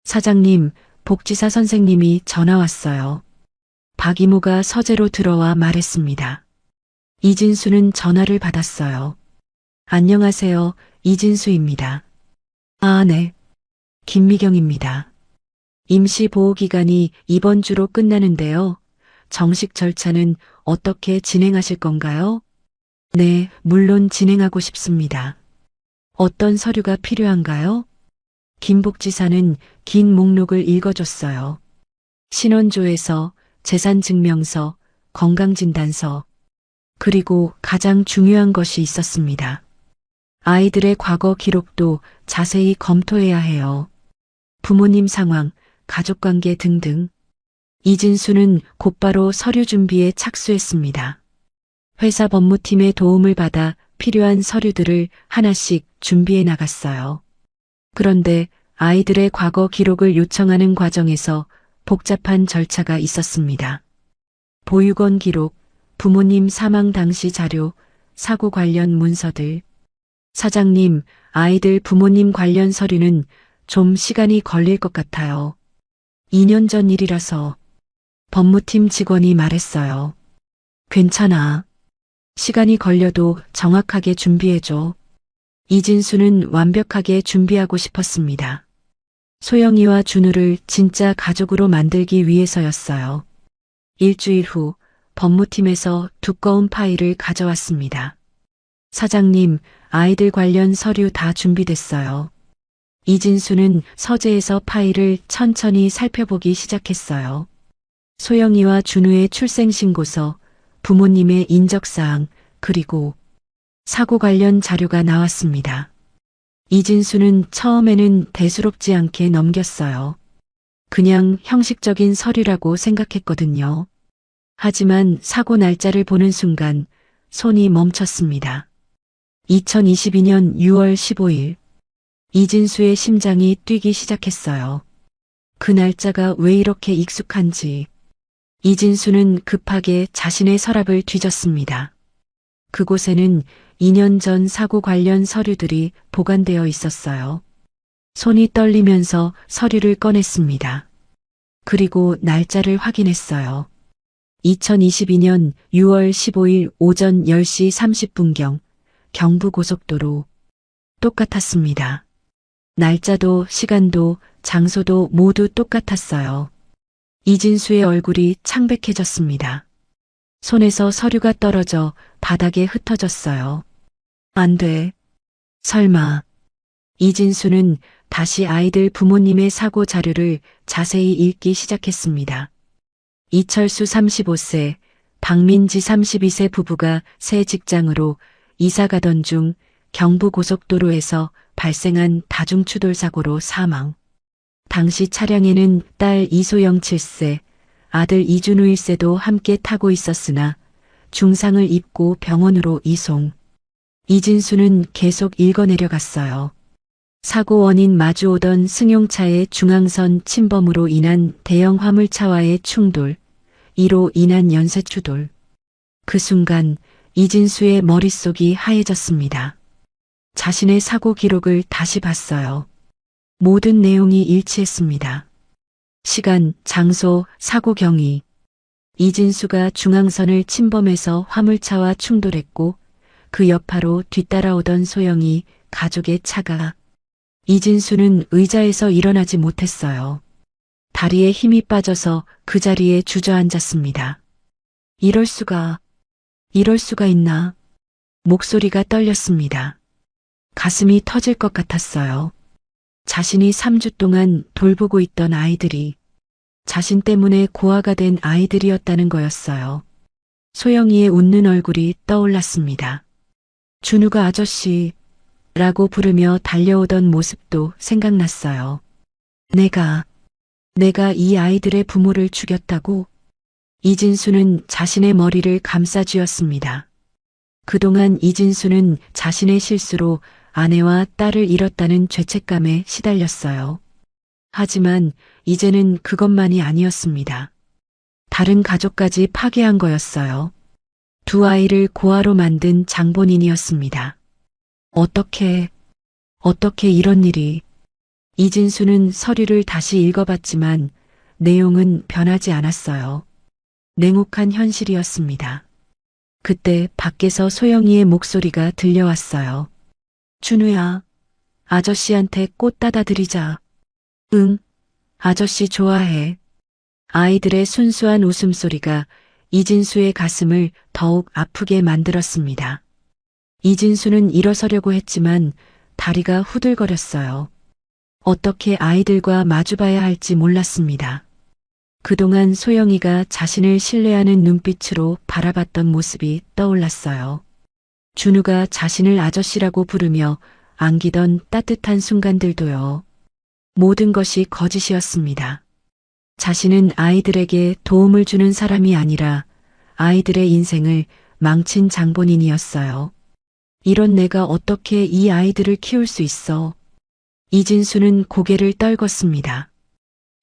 사장님, 복지사 선생님이 전화 왔어요. 박 이모가 서재로 들어와 말했습니다. 이진수는 전화를 받았어요. 안녕하세요, 이진수입니다. 아, 네. 김미경입니다. 임시 보호기간이 이번 주로 끝나는데요. 정식 절차는 어떻게 진행하실 건가요? 네, 물론 진행하고 싶습니다. 어떤 서류가 필요한가요? 김 복지사는 긴 목록을 읽어줬어요. 신원조회서, 재산증명서, 건강진단서, 그리고 가장 중요한 것이 있었습니다. 아이들의 과거 기록도 자세히 검토해야 해요. 부모님 상황, 가족관계 등등. 이진수는 곧바로 서류 준비에 착수했습니다. 회사 법무팀의 도움을 받아 필요한 서류들을 하나씩 준비해 나갔어요. 그런데 아이들의 과거 기록을 요청하는 과정에서 복잡한 절차가 있었습니다. 보육원 기록, 부모님 사망 당시 자료, 사고 관련 문서들. 사장님, 아이들 부모님 관련 서류는 좀 시간이 걸릴 것 같아요. 2년 전 일이라서 법무팀 직원이 말했어요. 괜찮아. 시간이 걸려도 정확하게 준비해줘. 이진수는 완벽하게 준비하고 싶었습니다. 소영이와 준우를 진짜 가족으로 만들기 위해서였어요. 일주일 후 법무팀에서 두꺼운 파일을 가져왔습니다. 사장님, 아이들 관련 서류 다 준비됐어요. 이진수는 서재에서 파일을 천천히 살펴보기 시작했어요. 소영이와 준우의 출생신고서, 부모님의 인적사항, 그리고 사고 관련 자료가 나왔습니다. 이진수는 처음에는 대수롭지 않게 넘겼어요. 그냥 형식적인 서류라고 생각했거든요. 하지만 사고 날짜를 보는 순간 손이 멈췄습니다. 2022년 6월 15일. 이진수의 심장이 뛰기 시작했어요. 그 날짜가 왜 이렇게 익숙한지. 이진수는 급하게 자신의 서랍을 뒤졌습니다. 그곳에는 2년 전 사고 관련 서류들이 보관되어 있었어요. 손이 떨리면서 서류를 꺼냈습니다. 그리고 날짜를 확인했어요. 2022년 6월 15일 오전 10시 30분경 경부고속도로. 똑같았습니다. 날짜도 시간도 장소도 모두 똑같았어요. 이진수의 얼굴이 창백해졌습니다. 손에서 서류가 떨어져 바닥에 흩어졌어요. 안 돼. 설마. 이진수는 다시 아이들 부모님의 사고 자료를 자세히 읽기 시작했습니다. 이철수 35세, 박민지 32세 부부가 새 직장으로 이사 가던 중 경부고속도로에서 발생한 다중추돌사고로 사망. 당시 차량에는 딸 이소영 7세, 아들 이준우 1세도 함께 타고 있었으나 중상을 입고 병원으로 이송. 이진수는 계속 읽어내려갔어요. 사고 원인 마주오던 승용차의 중앙선 침범으로 인한 대형 화물차와의 충돌, 이로 인한 연쇄추돌. 그 순간 이진수의 머릿속이 하얘졌습니다. 자신의 사고 기록을 다시 봤어요. 모든 내용이 일치했습니다. 시간, 장소, 사고 경위. 이진수가 중앙선을 침범해서 화물차와 충돌했고 그 여파로 뒤따라오던 소영이 가족의 차가. 이진수는 의자에서 일어나지 못했어요. 다리에 힘이 빠져서 그 자리에 주저앉았습니다. 이럴 수가 있나? 목소리가 떨렸습니다. 가슴이 터질 것 같았어요. 자신이 3주 동안 돌보고 있던 아이들이 자신 때문에 고아가 된 아이들이었다는 거였어요. 소영이의 웃는 얼굴이 떠올랐습니다. 준우가 아저씨라고 부르며 달려오던 모습도 생각났어요. 내가 이 아이들의 부모를 죽였다고? 이진수는 자신의 머리를 감싸쥐었습니다. 그동안 이진수는 자신의 실수로 아내와 딸을 잃었다는 죄책감에 시달렸어요. 하지만 이제는 그것만이 아니었습니다. 다른 가족까지 파괴한 거였어요. 두 아이를 고아로 만든 장본인이었습니다. 어떻게 이런 일이. 이진수는 서류를 다시 읽어봤지만 내용은 변하지 않았어요. 냉혹한 현실이었습니다. 그때 밖에서 소영이의 목소리가 들려왔어요. 준우야, 아저씨한테 꽃 따다 드리자. 응, 아저씨 좋아해. 아이들의 순수한 웃음소리가 이진수의 가슴을 더욱 아프게 만들었습니다. 이진수는 일어서려고 했지만 다리가 후들거렸어요. 어떻게 아이들과 마주봐야 할지 몰랐습니다. 그동안 소영이가 자신을 신뢰하는 눈빛으로 바라봤던 모습이 떠올랐어요. 준우가 자신을 아저씨라고 부르며 안기던 따뜻한 순간들도요. 모든 것이 거짓이었습니다. 자신은 아이들에게 도움을 주는 사람이 아니라 아이들의 인생을 망친 장본인이었어요. 이런 내가 어떻게 이 아이들을 키울 수 있어? 이진수는 고개를 떨궜습니다.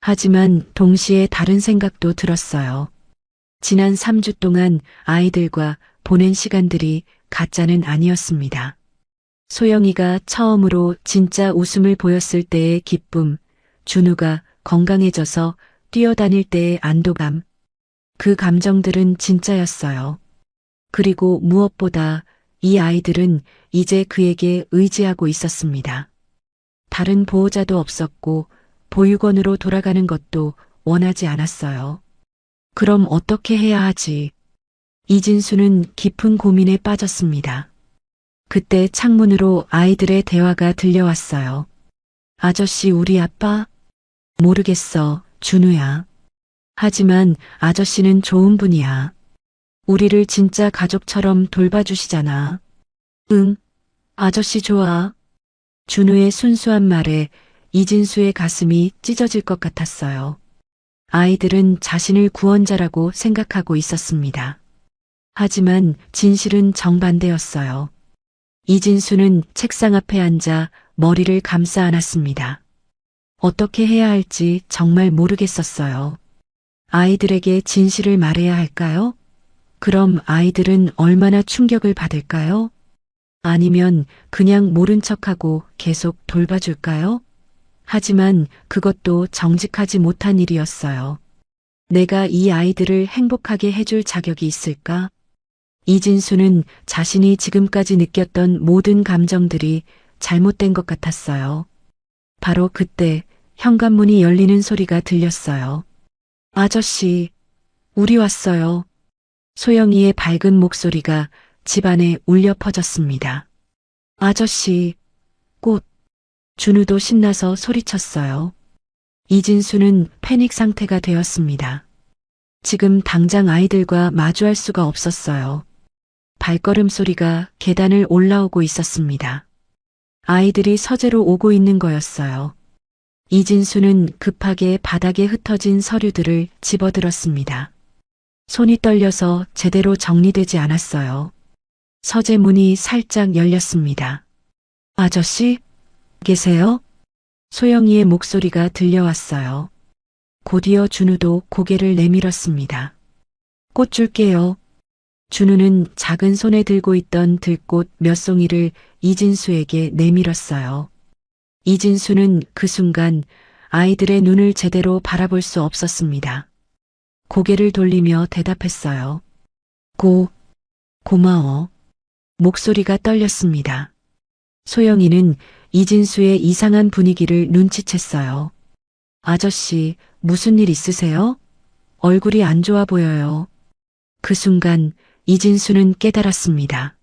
하지만 동시에 다른 생각도 들었어요. 지난 3주 동안 아이들과 보낸 시간들이 가짜는 아니었습니다. 소영이가 처음으로 진짜 웃음을 보였을 때의 기쁨, 준우가 건강해져서 뛰어다닐 때의 안도감. 그 감정들은 진짜였어요. 그리고 무엇보다 이 아이들은 이제 그에게 의지하고 있었습니다. 다른 보호자도 없었고 보육원으로 돌아가는 것도 원하지 않았어요. 그럼 어떻게 해야 하지? 이진수는 깊은 고민에 빠졌습니다. 그때 창문으로 아이들의 대화가 들려왔어요. 아저씨, 우리 아빠? 모르겠어, 준우야. 하지만 아저씨는 좋은 분이야. 우리를 진짜 가족처럼 돌봐주시잖아. 응, 아저씨 좋아. 준우의 순수한 말에 이진수의 가슴이 찢어질 것 같았어요. 아이들은 자신을 구원자라고 생각하고 있었습니다. 하지만 진실은 정반대였어요. 이진수는 책상 앞에 앉아 머리를 감싸 안았습니다. 어떻게 해야 할지 정말 모르겠었어요. 아이들에게 진실을 말해야 할까요? 그럼 아이들은 얼마나 충격을 받을까요? 아니면 그냥 모른 척하고 계속 돌봐줄까요? 하지만 그것도 정직하지 못한 일이었어요. 내가 이 아이들을 행복하게 해줄 자격이 있을까? 이진수는 자신이 지금까지 느꼈던 모든 감정들이 잘못된 것 같았어요. 바로 그때 현관문이 열리는 소리가 들렸어요. 아저씨, 우리 왔어요. 소영이의 밝은 목소리가 집안에 울려 퍼졌습니다. 아저씨, 꽃. 준우도 신나서 소리쳤어요. 이진수는 패닉 상태가 되었습니다. 지금 당장 아이들과 마주할 수가 없었어요. 발걸음 소리가 계단을 올라오고 있었습니다. 아이들이 서재로 오고 있는 거였어요. 이진수는 급하게 바닥에 흩어진 서류들을 집어들었습니다. 손이 떨려서 제대로 정리되지 않았어요. 서재 문이 살짝 열렸습니다. 아저씨, 계세요? 소영이의 목소리가 들려왔어요. 곧이어 준우도 고개를 내밀었습니다. 꽃 줄게요. 준우는 작은 손에 들고 있던 들꽃 몇 송이를 이진수에게 내밀었어요. 이진수는 그 순간 아이들의 눈을 제대로 바라볼 수 없었습니다. 고개를 돌리며 대답했어요. 고마워. 목소리가 떨렸습니다. 소영이는 이진수의 이상한 분위기를 눈치챘어요. 아저씨, 무슨 일 있으세요? 얼굴이 안 좋아 보여요. 그 순간 이진수는 깨달았습니다.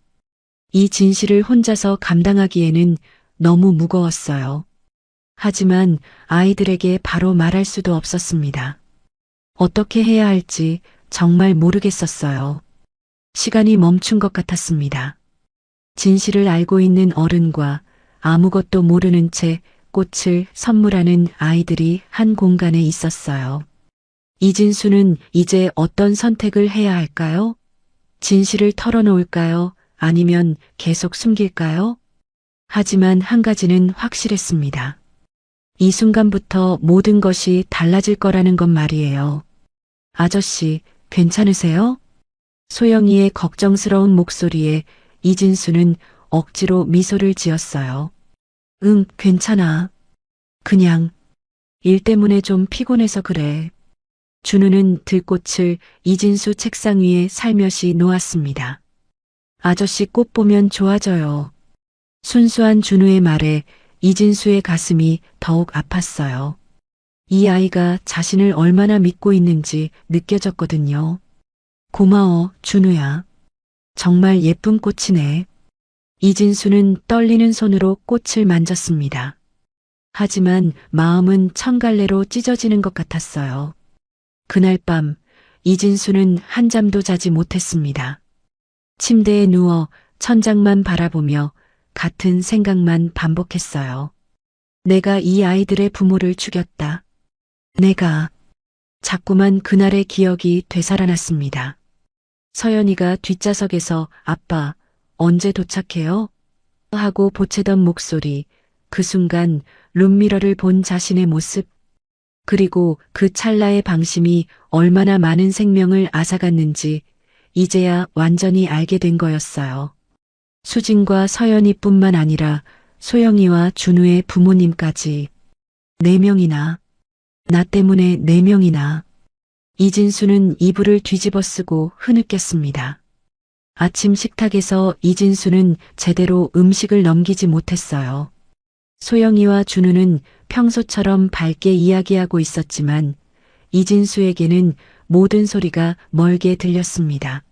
이 진실을 혼자서 감당하기에는 너무 무거웠어요. 하지만 아이들에게 바로 말할 수도 없었습니다. 어떻게 해야 할지 정말 모르겠었어요. 시간이 멈춘 것 같았습니다. 진실을 알고 있는 어른과 아무것도 모르는 채 꽃을 선물하는 아이들이 한 공간에 있었어요. 이진수는 이제 어떤 선택을 해야 할까요? 진실을 털어놓을까요? 아니면 계속 숨길까요? 하지만 한 가지는 확실했습니다. 이 순간부터 모든 것이 달라질 거라는 것 말이에요. 아저씨, 괜찮으세요? 소영이의 걱정스러운 목소리에 이진수는 억지로 미소를 지었어요. 응, 괜찮아. 그냥 일 때문에 좀 피곤해서 그래. 준우는 들꽃을 이진수 책상 위에 살며시 놓았습니다. 아저씨 꽃 보면 좋아져요. 순수한 준우의 말에 이진수의 가슴이 더욱 아팠어요. 이 아이가 자신을 얼마나 믿고 있는지 느껴졌거든요. 고마워, 준우야. 정말 예쁜 꽃이네. 이진수는 떨리는 손으로 꽃을 만졌습니다. 하지만 마음은 천갈래로 찢어지는 것 같았어요. 그날 밤 이진수는 한잠도 자지 못했습니다. 침대에 누워 천장만 바라보며 같은 생각만 반복했어요. 내가 이 아이들의 부모를 죽였다. 내가 자꾸만 그날의 기억이 되살아났습니다. 서연이가 뒷좌석에서 아빠, 언제 도착해요? 하고 보채던 목소리, 그 순간 룸미러를 본 자신의 모습, 그리고 그 찰나의 방심이 얼마나 많은 생명을 앗아갔는지 이제야 완전히 알게 된 거였어요. 수진과 서연이뿐만 아니라 소영이와 준우의 부모님까지 4명이나 나 때문에 4명이나. 이진수는 이불을 뒤집어 쓰고 흐느꼈습니다. 아침 식탁에서 이진수는 제대로 음식을 넘기지 못했어요. 소영이와 준우는 평소처럼 밝게 이야기하고 있었지만 이진수에게는 모든 소리가 멀게 들렸습니다.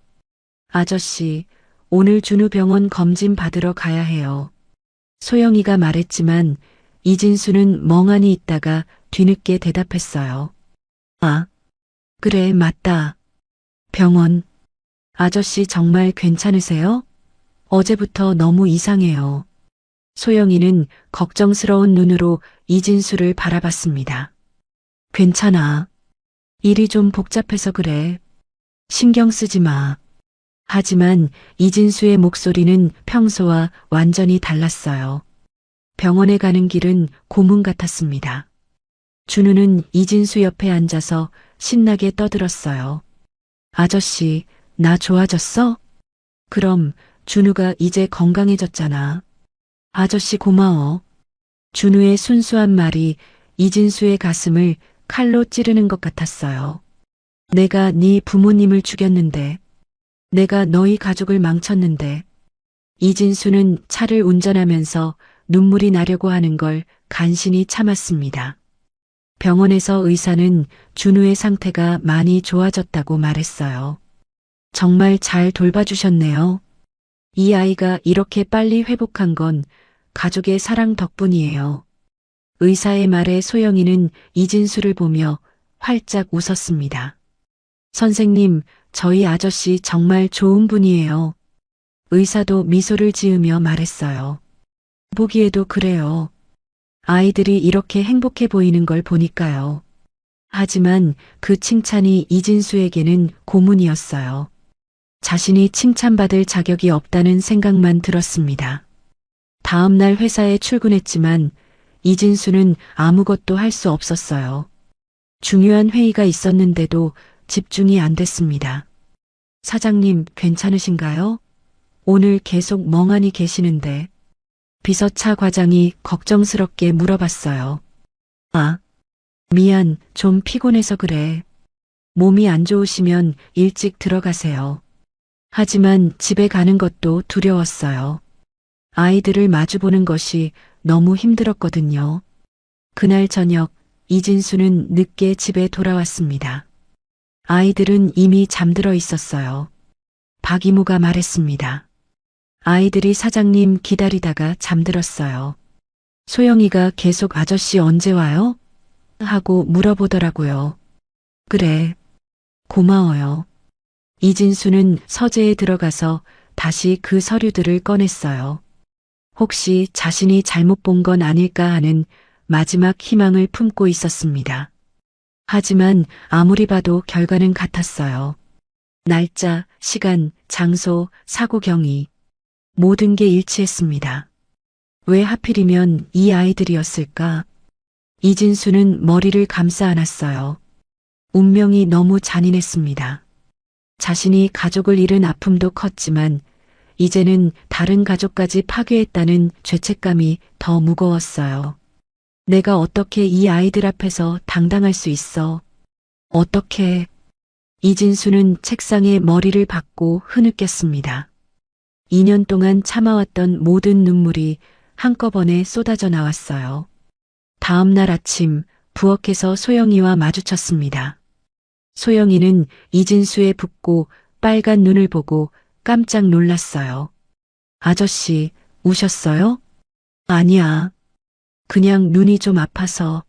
아저씨, 오늘 준우 병원 검진 받으러 가야 해요. 소영이가 말했지만 이진수는 멍하니 있다가 뒤늦게 대답했어요. 아, 그래, 맞다. 병원. 아저씨 정말 괜찮으세요? 어제부터 너무 이상해요. 소영이는 걱정스러운 눈으로 이진수를 바라봤습니다. 괜찮아. 일이 좀 복잡해서 그래. 신경 쓰지 마. 하지만 이진수의 목소리는 평소와 완전히 달랐어요. 병원에 가는 길은 고문 같았습니다. 준우는 이진수 옆에 앉아서 신나게 떠들었어요. 아저씨, 나 좋아졌어? 그럼 준우가 이제 건강해졌잖아. 아저씨 고마워. 준우의 순수한 말이 이진수의 가슴을 칼로 찌르는 것 같았어요. 내가 네 부모님을 죽였는데, 내가 너희 가족을 망쳤는데, 이진수는 차를 운전하면서 눈물이 나려고 하는 걸 간신히 참았습니다. 병원에서 의사는 준우의 상태가 많이 좋아졌다고 말했어요. 정말 잘 돌봐주셨네요. 이 아이가 이렇게 빨리 회복한 건 가족의 사랑 덕분이에요. 의사의 말에 소영이는 이진수를 보며 활짝 웃었습니다. 선생님, 저희 아저씨 정말 좋은 분이에요. 의사도 미소를 지으며 말했어요. 보기에도 그래요. 아이들이 이렇게 행복해 보이는 걸 보니까요. 하지만 그 칭찬이 이진수에게는 고문이었어요. 자신이 칭찬받을 자격이 없다는 생각만 들었습니다. 다음 날 회사에 출근했지만 이진수는 아무것도 할 수 없었어요. 중요한 회의가 있었는데도 집중이 안 됐습니다. 사장님, 괜찮으신가요? 오늘 계속 멍하니 계시는데. 비서차 과장이 걱정스럽게 물어봤어요. 아, 미안, 좀 피곤해서 그래. 몸이 안 좋으시면 일찍 들어가세요. 하지만 집에 가는 것도 두려웠어요. 아이들을 마주보는 것이 너무 힘들었거든요. 그날 저녁 이진수는 늦게 집에 돌아왔습니다. 아이들은 이미 잠들어 있었어요. 박 이모가 말했습니다. 아이들이 사장님 기다리다가 잠들었어요. 소영이가 계속 아저씨 언제 와요? 하고 물어보더라고요. 그래. 고마워요. 이진수는 서재에 들어가서 다시 그 서류들을 꺼냈어요. 혹시 자신이 잘못 본 건 아닐까 하는 마지막 희망을 품고 있었습니다. 하지만 아무리 봐도 결과는 같았어요. 날짜, 시간, 장소, 사고 경위. 모든 게 일치했습니다. 왜 하필이면 이 아이들이었을까? 이진수는 머리를 감싸 안았어요. 운명이 너무 잔인했습니다. 자신이 가족을 잃은 아픔도 컸지만 이제는 다른 가족까지 파괴했다는 죄책감이 더 무거웠어요. 내가 어떻게 이 아이들 앞에서 당당할 수 있어? 어떻게? 이진수는 책상에 머리를 박고 흐느꼈습니다. 2년 동안 참아왔던 모든 눈물이 한꺼번에 쏟아져 나왔어요. 다음 날 아침 부엌에서 소영이와 마주쳤습니다. 소영이는 이진수의 붓고 빨간 눈을 보고 깜짝 놀랐어요. 아저씨, 우셨어요? 아니야. 그냥 눈이 좀 아파서.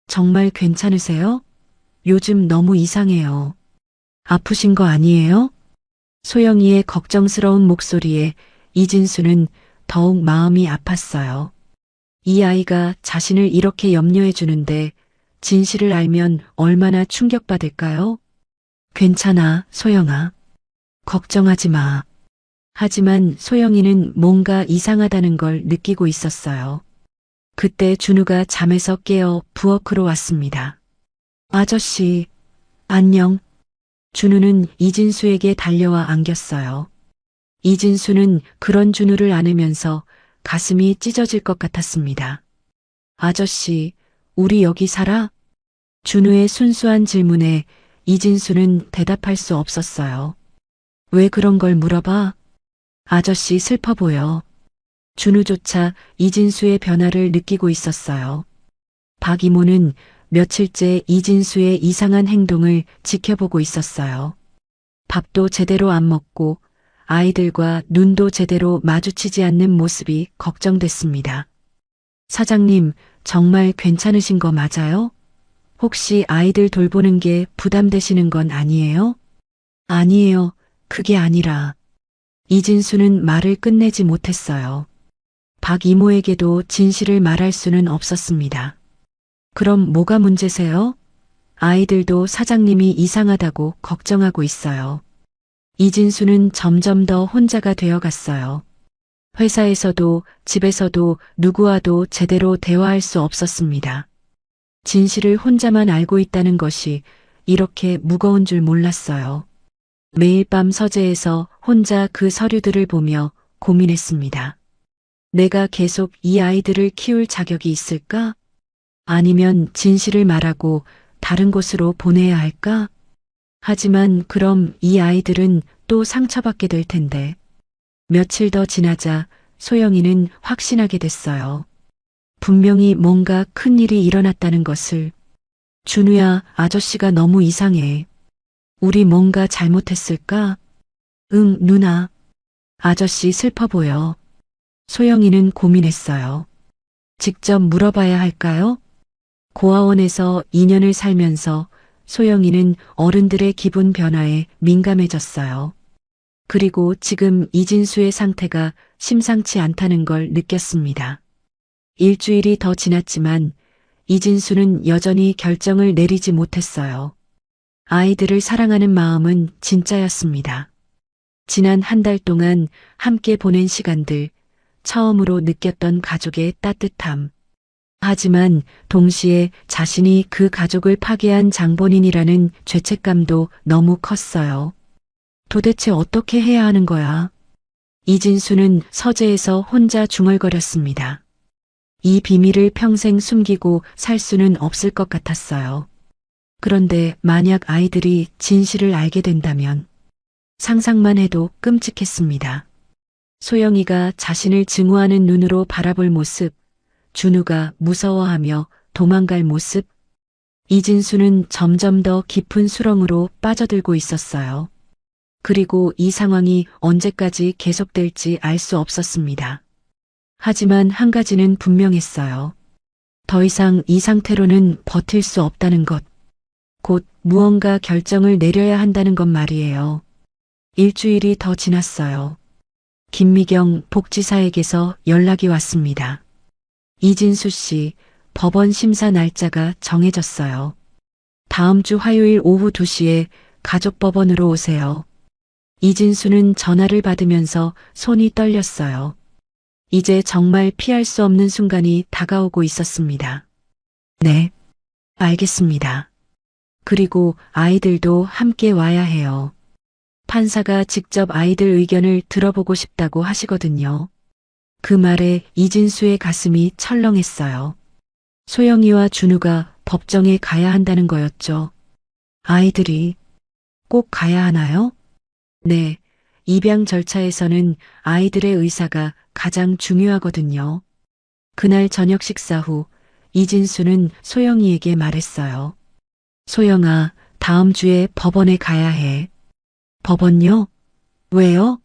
정말 괜찮으세요? 요즘 너무 이상해요. 아프신 거 아니에요? 소영이의 걱정스러운 목소리에 이진수는 더욱 마음이 아팠어요. 이 아이가 자신을 이렇게 염려해 주는데 진실을 알면 얼마나 충격받을까요? 괜찮아, 소영아. 걱정하지 마. 하지만 소영이는 뭔가 이상하다는 걸 느끼고 있었어요. 그때 준우가 잠에서 깨어 부엌으로 왔습니다. 아저씨, 안녕. 준우는 이진수에게 달려와 안겼어요. 이진수는 그런 준우를 안으면서 가슴이 찢어질 것 같았습니다. 아저씨, 우리 여기 살아? 준우의 순수한 질문에 이진수는 대답할 수 없었어요. 왜 그런 걸 물어봐? 아저씨 슬퍼 보여. 준우조차 이진수의 변화를 느끼고 있었어요. 박 이모는 며칠째 이진수의 이상한 행동을 지켜보고 있었어요. 밥도 제대로 안 먹고 아이들과 눈도 제대로 마주치지 않는 모습이 걱정됐습니다. 사장님, 정말 괜찮으신 거 맞아요? 혹시 아이들 돌보는 게 부담되시는 건 아니에요? 아니에요. 그게 아니라. 이진수는 말을 끝내지 못했어요. 박 이모에게도 진실을 말할 수는 없었습니다. 그럼 뭐가 문제세요? 아이들도 사장님이 이상하다고 걱정하고 있어요. 이진수는 점점 더 혼자가 되어 갔어요. 회사에서도 집에서도 누구와도 제대로 대화할 수 없었습니다. 진실을 혼자만 알고 있다는 것이 이렇게 무거운 줄 몰랐어요. 매일 밤 서재에서 혼자 그 서류들을 보며 고민했습니다. 내가 계속 이 아이들을 키울 자격이 있을까? 아니면 진실을 말하고 다른 곳으로 보내야 할까? 하지만 그럼 이 아이들은 또 상처받게 될 텐데. 며칠 더 지나자 소영이는 확신하게 됐어요. 분명히 뭔가 큰 일이 일어났다는 것을. 준우야, 아저씨가 너무 이상해. 우리 뭔가 잘못했을까? 응, 누나. 아저씨 슬퍼 보여. 소영이는 고민했어요. 직접 물어봐야 할까요? 고아원에서 2년을 살면서 소영이는 어른들의 기분 변화에 민감해졌어요. 그리고 지금 이진수의 상태가 심상치 않다는 걸 느꼈습니다. 일주일이 더 지났지만 이진수는 여전히 결정을 내리지 못했어요. 아이들을 사랑하는 마음은 진짜였습니다. 지난 한 달 동안 함께 보낸 시간들, 처음으로 느꼈던 가족의 따뜻함. 하지만 동시에 자신이 그 가족을 파괴한 장본인이라는 죄책감도 너무 컸어요. 도대체 어떻게 해야 하는 거야? 이진수는 서재에서 혼자 중얼거렸습니다. 이 비밀을 평생 숨기고 살 수는 없을 것 같았어요. 그런데 만약 아이들이 진실을 알게 된다면 상상만 해도 끔찍했습니다. 소영이가 자신을 증오하는 눈으로 바라볼 모습, 준우가 무서워하며 도망갈 모습, 이진수는 점점 더 깊은 수렁으로 빠져들고 있었어요. 그리고 이 상황이 언제까지 계속될지 알 수 없었습니다. 하지만 한 가지는 분명했어요. 더 이상 이 상태로는 버틸 수 없다는 것. 곧 무언가 결정을 내려야 한다는 것 말이에요. 일주일이 더 지났어요. 김미경 복지사에게서 연락이 왔습니다. 이진수 씨, 법원 심사 날짜가 정해졌어요. 다음 주 화요일 오후 2시에 가족법원으로 오세요. 이진수는 전화를 받으면서 손이 떨렸어요. 이제 정말 피할 수 없는 순간이 다가오고 있었습니다. 네, 알겠습니다. 그리고 아이들도 함께 와야 해요. 판사가 직접 아이들 의견을 들어보고 싶다고 하시거든요. 그 말에 이진수의 가슴이 철렁했어요. 소영이와 준우가 법정에 가야 한다는 거였죠. 아이들이 꼭 가야 하나요? 네, 입양 절차에서는 아이들의 의사가 가장 중요하거든요. 그날 저녁 식사 후 이진수는 소영이에게 말했어요. 소영아, 다음 주에 법원에 가야 해. 법원요? 왜요?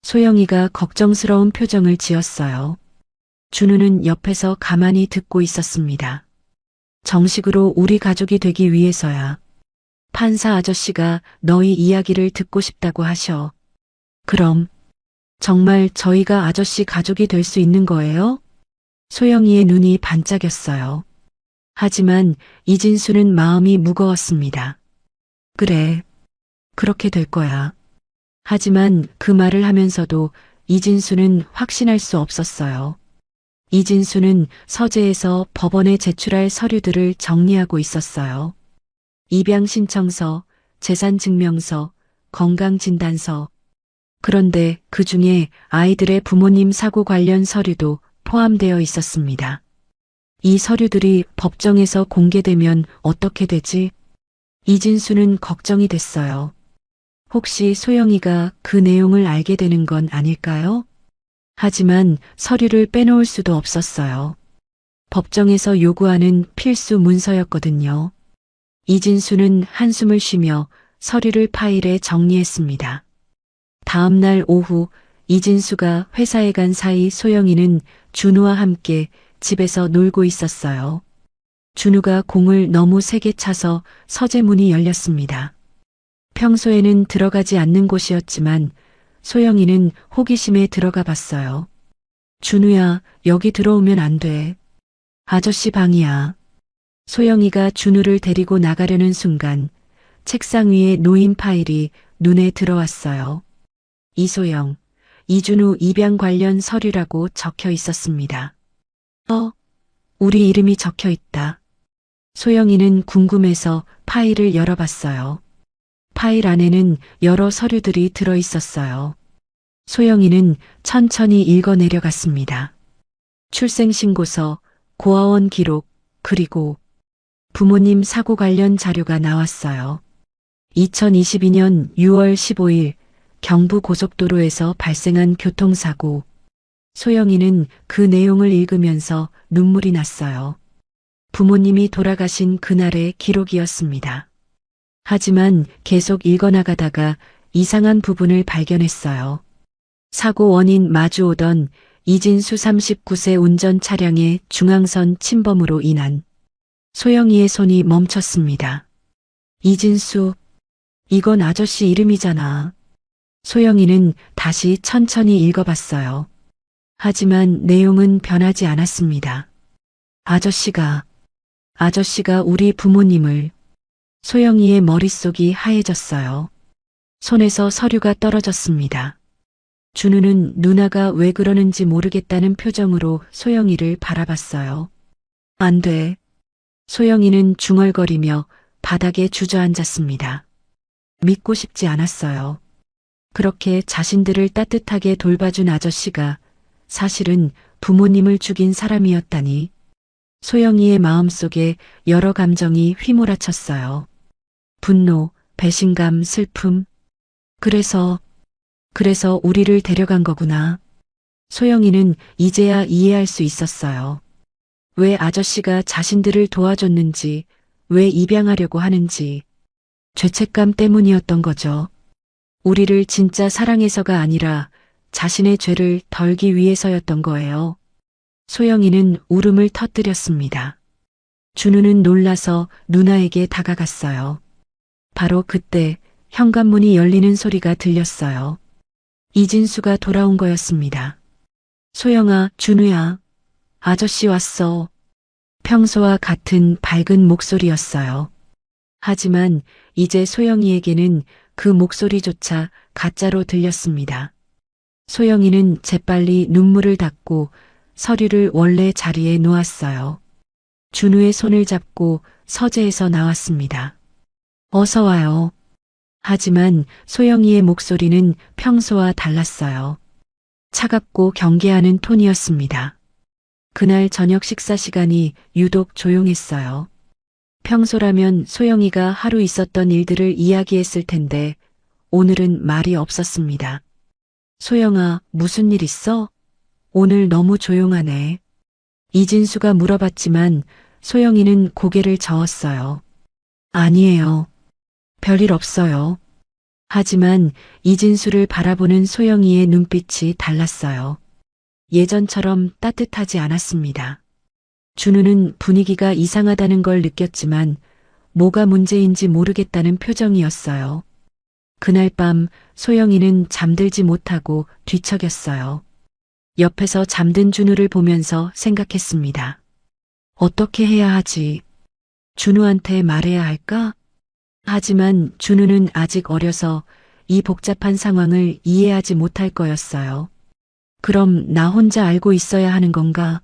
소영이가 걱정스러운 표정을 지었어요. 준우는 옆에서 가만히 듣고 있었습니다. 정식으로 우리 가족이 되기 위해서야. 판사 아저씨가 너희 이야기를 듣고 싶다고 하셔. 그럼 정말 저희가 아저씨 가족이 될 수 있는 거예요? 소영이의 눈이 반짝였어요. 하지만 이진수는 마음이 무거웠습니다. 그래, 그렇게 될 거야. 하지만 그 말을 하면서도 이진수는 확신할 수 없었어요. 이진수는 서재에서 법원에 제출할 서류들을 정리하고 있었어요. 입양 신청서, 재산증명서, 건강진단서. 그런데 그 중에 아이들의 부모님 사고 관련 서류도 포함되어 있었습니다. 이 서류들이 법정에서 공개되면 어떻게 되지? 이진수는 걱정이 됐어요. 혹시 소영이가 그 내용을 알게 되는 건 아닐까요? 하지만 서류를 빼놓을 수도 없었어요. 법정에서 요구하는 필수 문서였거든요. 이진수는 한숨을 쉬며 서류를 파일에 정리했습니다. 다음 날 오후 이진수가 회사에 간 사이 소영이는 준우와 함께 집에서 놀고 있었어요. 준우가 공을 너무 세게 차서 서재문이 열렸습니다. 평소에는 들어가지 않는 곳이었지만 소영이는 호기심에 들어가 봤어요. 준우야, 여기 들어오면 안 돼. 아저씨 방이야. 소영이가 준우를 데리고 나가려는 순간 책상 위에 놓인 파일이 눈에 들어왔어요. 이소영, 이준우 입양 관련 서류라고 적혀 있었습니다. 우리 이름이 적혀 있다. 소영이는 궁금해서 파일을 열어봤어요. 파일 안에는 여러 서류들이 들어 있었어요. 소영이는 천천히 읽어 내려갔습니다. 출생신고서, 고아원 기록, 그리고 부모님 사고 관련 자료가 나왔어요. 2022년 6월 15일 경부고속도로에서 발생한 교통사고. 소영이는 그 내용을 읽으면서 눈물이 났어요. 부모님이 돌아가신 그날의 기록이었습니다. 하지만 계속 읽어나가다가 이상한 부분을 발견했어요. 사고 원인 마주오던 이진수 39세 운전 차량의 중앙선 침범으로 인한 소영이의 손이 멈췄습니다. 이진수, 이건 아저씨 이름이잖아. 소영이는 다시 천천히 읽어봤어요. 하지만 내용은 변하지 않았습니다. 아저씨가 우리 부모님을. 소영이의 머릿속이 하얘졌어요. 손에서 서류가 떨어졌습니다. 준우는 누나가 왜 그러는지 모르겠다는 표정으로 소영이를 바라봤어요. 안 돼. 소영이는 중얼거리며 바닥에 주저앉았습니다. 믿고 싶지 않았어요. 그렇게 자신들을 따뜻하게 돌봐준 아저씨가 사실은 부모님을 죽인 사람이었다니. 소영이의 마음속에 여러 감정이 휘몰아쳤어요. 분노, 배신감, 슬픔. 그래서 우리를 데려간 거구나. 소영이는 이제야 이해할 수 있었어요. 왜 아저씨가 자신들을 도와줬는지, 왜 입양하려고 하는지. 죄책감 때문이었던 거죠. 우리를 진짜 사랑해서가 아니라 자신의 죄를 덜기 위해서였던 거예요. 소영이는 울음을 터뜨렸습니다. 준우는 놀라서 누나에게 다가갔어요. 바로 그때 현관문이 열리는 소리가 들렸어요. 이진수가 돌아온 거였습니다. 소영아, 준우야, 아저씨 왔어. 평소와 같은 밝은 목소리였어요. 하지만 이제 소영이에게는 그 목소리조차 가짜로 들렸습니다. 소영이는 재빨리 눈물을 닦고 서류를 원래 자리에 놓았어요. 준우의 손을 잡고 서재에서 나왔습니다. 어서 와요. 하지만 소영이의 목소리는 평소와 달랐어요. 차갑고 경계하는 톤이었습니다. 그날 저녁 식사 시간이 유독 조용했어요. 평소라면 소영이가 하루 있었던 일들을 이야기했을 텐데 오늘은 말이 없었습니다. 소영아, 무슨 일 있어? 오늘 너무 조용하네. 이진수가 물어봤지만 소영이는 고개를 저었어요. 아니에요. 별일 없어요. 하지만 이진수를 바라보는 소영이의 눈빛이 달랐어요. 예전처럼 따뜻하지 않았습니다. 준우는 분위기가 이상하다는 걸 느꼈지만 뭐가 문제인지 모르겠다는 표정이었어요. 그날 밤 소영이는 잠들지 못하고 뒤척였어요. 옆에서 잠든 준우를 보면서 생각했습니다. 어떻게 해야 하지? 준우한테 말해야 할까? 하지만 준우는 아직 어려서 이 복잡한 상황을 이해하지 못할 거였어요. 그럼 나 혼자 알고 있어야 하는 건가?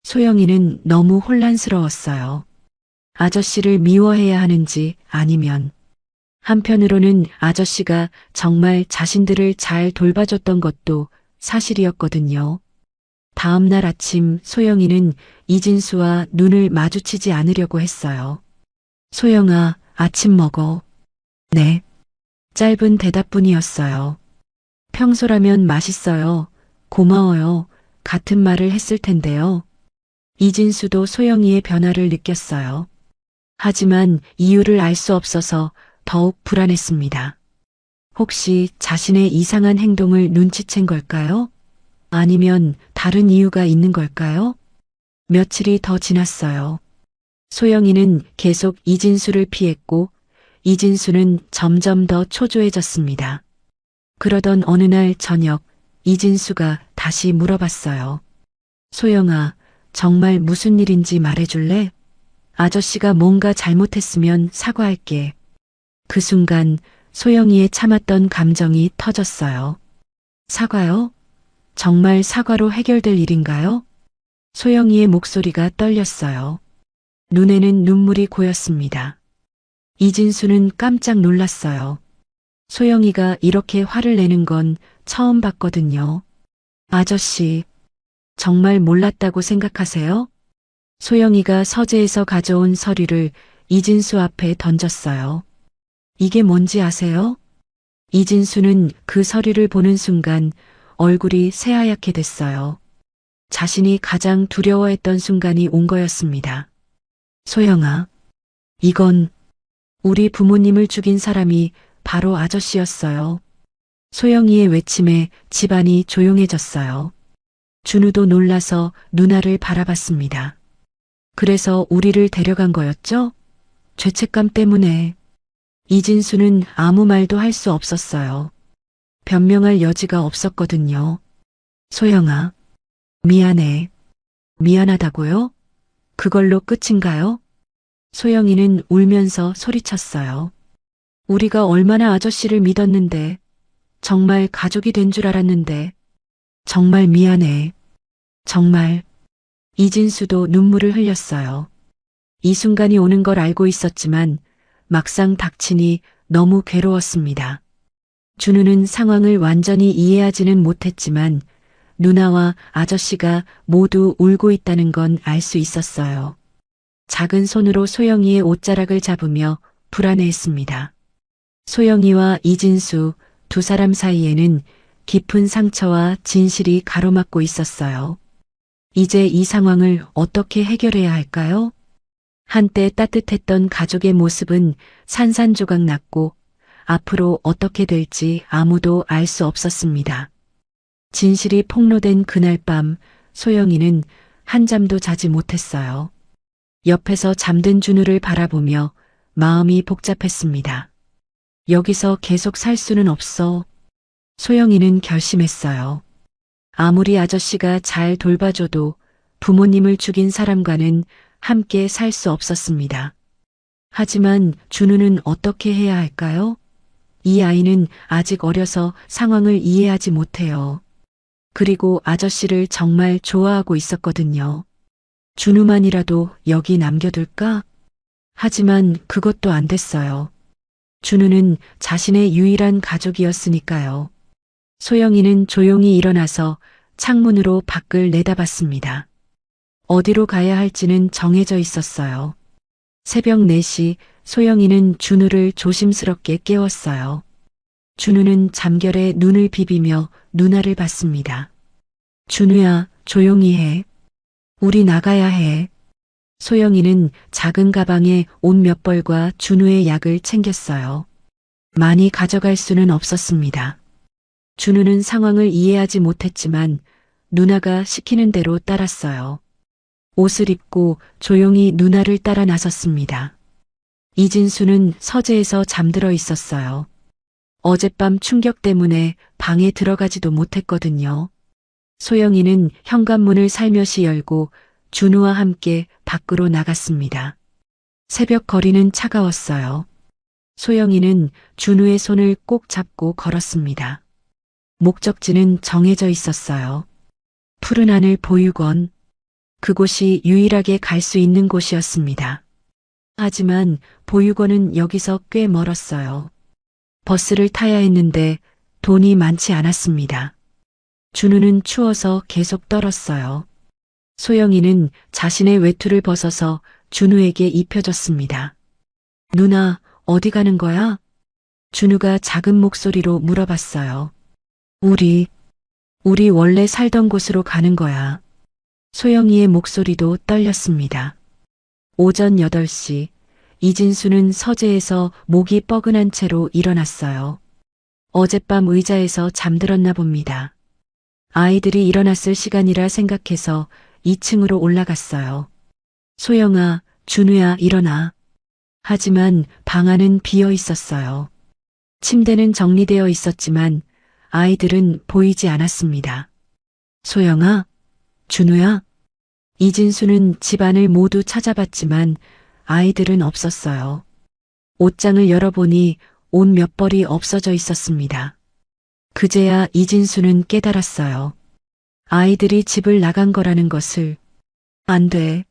소영이는 너무 혼란스러웠어요. 아저씨를 미워해야 하는지 아니면 한편으로는 아저씨가 정말 자신들을 잘 돌봐줬던 것도 사실이었거든요. 다음 날 아침 소영이는 이진수와 눈을 마주치지 않으려고 했어요. 소영아, 아침 먹어. 네. 짧은 대답뿐이었어요. 평소라면 맛있어요. 고마워요. 같은 말을 했을 텐데요. 이진수도 소영이의 변화를 느꼈어요. 하지만 이유를 알 수 없어서 더욱 불안했습니다. 혹시 자신의 이상한 행동을 눈치챈 걸까요? 아니면 다른 이유가 있는 걸까요? 며칠이 더 지났어요. 소영이는 계속 이진수를 피했고 이진수는 점점 더 초조해졌습니다. 그러던 어느 날 저녁 이진수가 다시 물어봤어요. 소영아, 정말 무슨 일인지 말해줄래? 아저씨가 뭔가 잘못했으면 사과할게. 그 순간 소영이의 참았던 감정이 터졌어요. 사과요? 정말 사과로 해결될 일인가요? 소영이의 목소리가 떨렸어요. 눈에는 눈물이 고였습니다. 이진수는 깜짝 놀랐어요. 소영이가 이렇게 화를 내는 건 처음 봤거든요. 아저씨, 정말 몰랐다고 생각하세요? 소영이가 서재에서 가져온 서류를 이진수 앞에 던졌어요. 이게 뭔지 아세요? 이진수는 그 서류를 보는 순간 얼굴이 새하얗게 됐어요. 자신이 가장 두려워했던 순간이 온 거였습니다. 소영아, 이건 우리 부모님을 죽인 사람이 바로 아저씨였어요. 소영이의 외침에 집안이 조용해졌어요. 준우도 놀라서 누나를 바라봤습니다. 그래서 우리를 데려간 거였죠? 죄책감 때문에. 이진수는 아무 말도 할 수 없었어요. 변명할 여지가 없었거든요. 소영아, 미안해. 미안하다고요? 그걸로 끝인가요? 소영이는 울면서 소리쳤어요. 우리가 얼마나 아저씨를 믿었는데, 정말 가족이 된 줄 알았는데, 정말 미안해. 정말. 이진수도 눈물을 흘렸어요. 이 순간이 오는 걸 알고 있었지만 막상 닥치니 너무 괴로웠습니다. 준우는 상황을 완전히 이해하지는 못했지만 누나와 아저씨가 모두 울고 있다는 건 알 수 있었어요. 작은 손으로 소영이의 옷자락을 잡으며 불안해했습니다. 소영이와 이진수 두 사람 사이에는 깊은 상처와 진실이 가로막고 있었어요. 이제 이 상황을 어떻게 해결해야 할까요? 한때 따뜻했던 가족의 모습은 산산조각 났고 앞으로 어떻게 될지 아무도 알 수 없었습니다. 진실이 폭로된 그날 밤 소영이는 한잠도 자지 못했어요. 옆에서 잠든 준우를 바라보며 마음이 복잡했습니다. 여기서 계속 살 수는 없어. 소영이는 결심했어요. 아무리 아저씨가 잘 돌봐줘도 부모님을 죽인 사람과는 함께 살 수 없었습니다. 하지만 준우는 어떻게 해야 할까요? 이 아이는 아직 어려서 상황을 이해하지 못해요. 그리고 아저씨를 정말 좋아하고 있었거든요. 준우만이라도 여기 남겨둘까? 하지만 그것도 안 됐어요. 준우는 자신의 유일한 가족이었으니까요. 소영이는 조용히 일어나서 창문으로 밖을 내다봤습니다. 어디로 가야 할지는 정해져 있었어요. 새벽 4시 소영이는 준우를 조심스럽게 깨웠어요. 준우는 잠결에 눈을 비비며 누나를 봤습니다. 준우야, 조용히 해. 우리 나가야 해. 소영이는 작은 가방에 옷 몇 벌과 준우의 약을 챙겼어요. 많이 가져갈 수는 없었습니다. 준우는 상황을 이해하지 못했지만 누나가 시키는 대로 따랐어요. 옷을 입고 조용히 누나를 따라 나섰습니다. 이진수는 서재에서 잠들어 있었어요. 어젯밤 충격 때문에 방에 들어가지도 못했거든요. 소영이는 현관문을 살며시 열고 준우와 함께 밖으로 나갔습니다. 새벽 거리는 차가웠어요. 소영이는 준우의 손을 꼭 잡고 걸었습니다. 목적지는 정해져 있었어요. 푸른 하늘 보육원. 그곳이 유일하게 갈 수 있는 곳이었습니다. 하지만 보육원은 여기서 꽤 멀었어요. 버스를 타야 했는데 돈이 많지 않았습니다. 준우는 추워서 계속 떨었어요. 소영이는 자신의 외투를 벗어서 준우에게 입혀줬습니다. 누나, 어디 가는 거야? 준우가 작은 목소리로 물어봤어요. 우리 원래 살던 곳으로 가는 거야. 소영이의 목소리도 떨렸습니다. 오전 8시, 이진수는 서재에서 목이 뻐근한 채로 일어났어요. 어젯밤 의자에서 잠들었나 봅니다. 아이들이 일어났을 시간이라 생각해서 2층으로 올라갔어요. 소영아, 준우야, 일어나. 하지만 방 안은 비어 있었어요. 침대는 정리되어 있었지만 아이들은 보이지 않았습니다. 소영아, 준우야. 이진수는 집안을 모두 찾아봤지만 아이들은 없었어요. 옷장을 열어보니 옷 몇 벌이 없어져 있었습니다. 그제야 이진수는 깨달았어요. 아이들이 집을 나간 거라는 것을. 안 돼.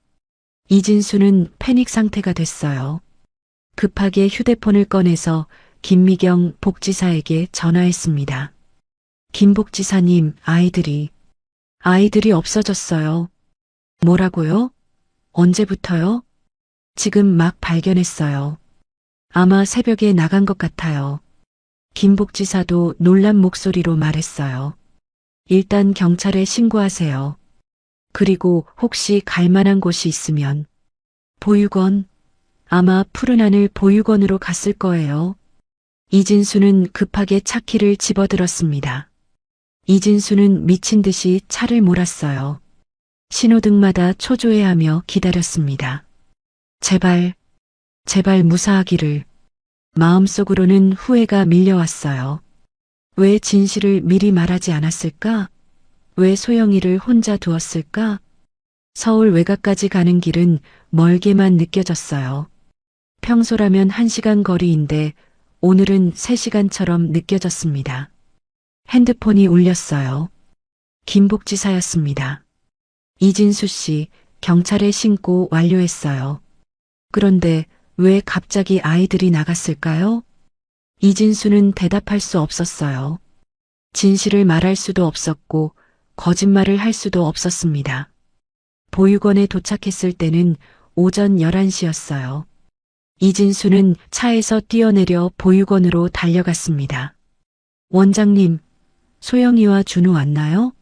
이진수는 패닉 상태가 됐어요. 급하게 휴대폰을 꺼내서 김미경 복지사에게 전화했습니다. 김 복지사님, 아이들이 없어졌어요. 뭐라고요? 언제부터요? 지금 막 발견했어요. 아마 새벽에 나간 것 같아요. 김 복지사도 놀란 목소리로 말했어요. 일단 경찰에 신고하세요. 그리고 혹시 갈 만한 곳이 있으면. 보육원. 아마 푸른 하늘 보육원으로 갔을 거예요. 이진수는 급하게 차키를 집어들었습니다. 이진수는 미친 듯이 차를 몰았어요. 신호등마다 초조해하며 기다렸습니다. 제발 무사하기를. 마음속으로는 후회가 밀려왔어요. 왜 진실을 미리 말하지 않았을까? 왜 소영이를 혼자 두었을까? 서울 외곽까지 가는 길은 멀게만 느껴졌어요. 평소라면 1시간 거리인데 오늘은 3시간처럼 느껴졌습니다. 핸드폰이 울렸어요. 김복지사였습니다. 이진수 씨, 경찰에 신고 완료했어요. 그런데 왜 갑자기 아이들이 나갔을까요? 이진수는 대답할 수 없었어요. 진실을 말할 수도 없었고 거짓말을 할 수도 없었습니다. 보육원에 도착했을 때는 오전 11시였어요. 이진수는 차에서 뛰어내려 보육원으로 달려갔습니다. 원장님, 소영이와 준우 왔나요?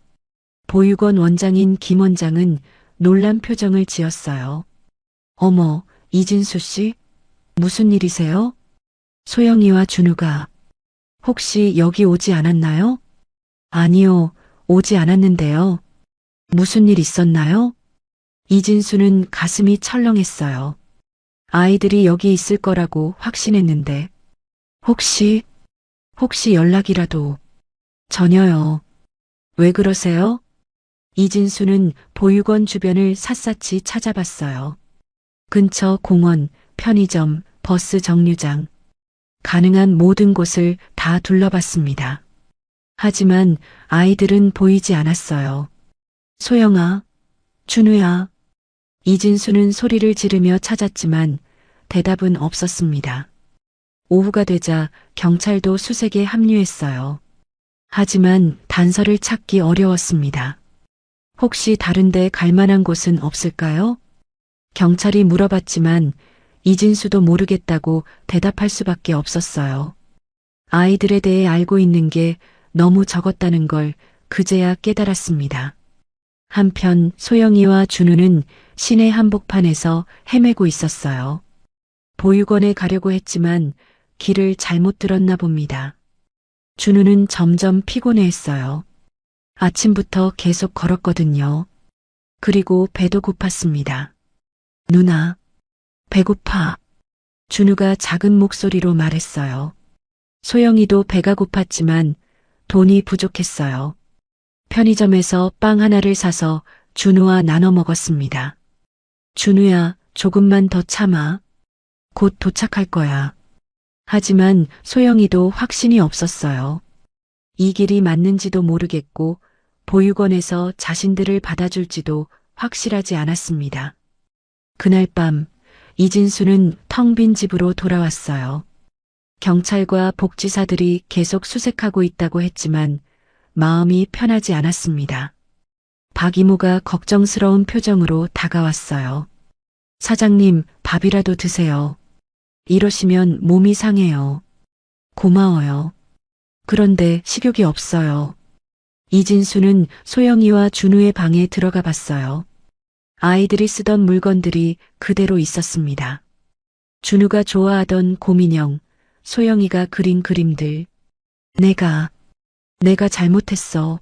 보육원 원장인 김 원장은 놀란 표정을 지었어요. 어머, 이진수 씨? 무슨 일이세요? 소영이와 준우가 혹시 여기 오지 않았나요? 아니요, 오지 않았는데요. 무슨 일 있었나요? 이진수는 가슴이 철렁했어요. 아이들이 여기 있을 거라고 확신했는데 혹시 연락이라도. 전혀요. 왜 그러세요? 이진수는 보육원 주변을 샅샅이 찾아봤어요. 근처 공원, 편의점, 버스 정류장, 가능한 모든 곳을 다 둘러봤습니다. 하지만 아이들은 보이지 않았어요. 소영아, 준우야. 이진수는 소리를 지르며 찾았지만 대답은 없었습니다. 오후가 되자 경찰도 수색에 합류했어요. 하지만 단서를 찾기 어려웠습니다. 혹시 다른데 갈 만한 곳은 없을까요? 경찰이 물어봤지만 이진수도 모르겠다고 대답할 수밖에 없었어요. 아이들에 대해 알고 있는 게 너무 적었다는 걸 그제야 깨달았습니다. 한편 소영이와 준우는 시내 한복판에서 헤매고 있었어요. 보육원에 가려고 했지만 길을 잘못 들었나 봅니다. 준우는 점점 피곤해했어요. 아침부터 계속 걸었거든요. 그리고 배도 고팠습니다. 누나, 배고파. 준우가 작은 목소리로 말했어요. 소영이도 배가 고팠지만 돈이 부족했어요. 편의점에서 빵 하나를 사서 준우와 나눠 먹었습니다. 준우야, 조금만 더 참아. 곧 도착할 거야. 하지만 소영이도 확신이 없었어요. 이 길이 맞는지도 모르겠고 보육원에서 자신들을 받아줄지도 확실하지 않았습니다. 그날 밤 이진수는 텅 빈 집으로 돌아왔어요. 경찰과 복지사들이 계속 수색하고 있다고 했지만 마음이 편하지 않았습니다. 박 이모가 걱정스러운 표정으로 다가왔어요. 사장님, 밥이라도 드세요. 이러시면 몸이 상해요. 고마워요. 그런데 식욕이 없어요. 이진수는 소영이와 준우의 방에 들어가 봤어요. 아이들이 쓰던 물건들이 그대로 있었습니다. 준우가 좋아하던 곰인형, 소영이가 그린 그림들. 내가 잘못했어.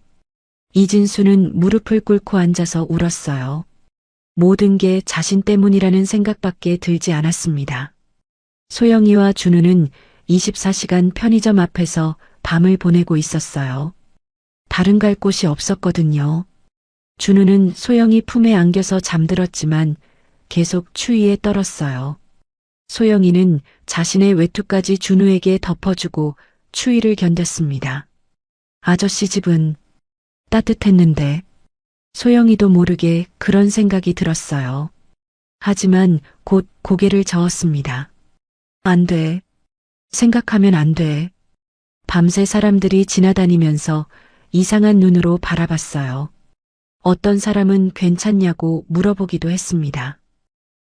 이진수는 무릎을 꿇고 앉아서 울었어요. 모든 게 자신 때문이라는 생각밖에 들지 않았습니다. 소영이와 준우는 24시간 편의점 앞에서 밤을 보내고 있었어요. 다른 갈 곳이 없었거든요. 준우는 소영이 품에 안겨서 잠들었지만 계속 추위에 떨었어요. 소영이는 자신의 외투까지 준우에게 덮어주고 추위를 견뎠습니다. 아저씨 집은 따뜻했는데 소영이도 모르게 그런 생각이 들었어요. 하지만 곧 고개를 저었습니다. 안 돼. 생각하면 안 돼. 밤새 사람들이 지나다니면서 이상한 눈으로 바라봤어요. 어떤 사람은 괜찮냐고 물어보기도 했습니다.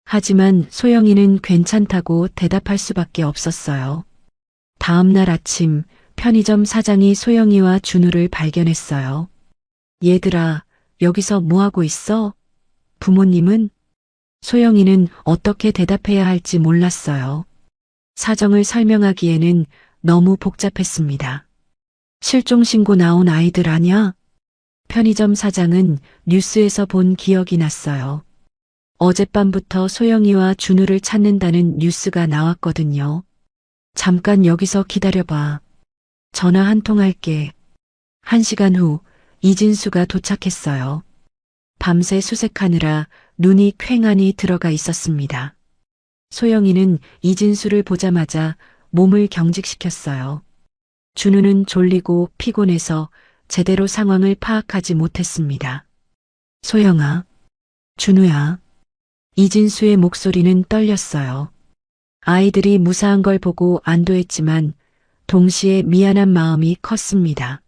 하지만 소영이는 괜찮다고 대답할 수밖에 없었어요. 다음 날 아침 편의점 사장이 소영이와 준우를 발견했어요. 얘들아, 여기서 뭐하고 있어? 부모님은? 소영이는 어떻게 대답해야 할지 몰랐어요. 사정을 설명하기에는 너무 복잡했습니다. 실종신고 나온 아이들 아냐? 편의점 사장은 뉴스에서 본 기억이 났어요. 어젯밤부터 소영이와 준우를 찾는다는 뉴스가 나왔거든요. 잠깐 여기서 기다려봐. 전화 한 통 할게. 1시간 후 이진수가 도착했어요. 밤새 수색하느라 눈이 퀭하니 들어가 있었습니다. 소영이는 이진수를 보자마자 몸을 경직시켰어요. 준우는 졸리고 피곤해서 제대로 상황을 파악하지 못했습니다. 소영아, 준우야. 이진수의 목소리는 떨렸어요. 아이들이 무사한 걸 보고 안도했지만 동시에 미안한 마음이 컸습니다.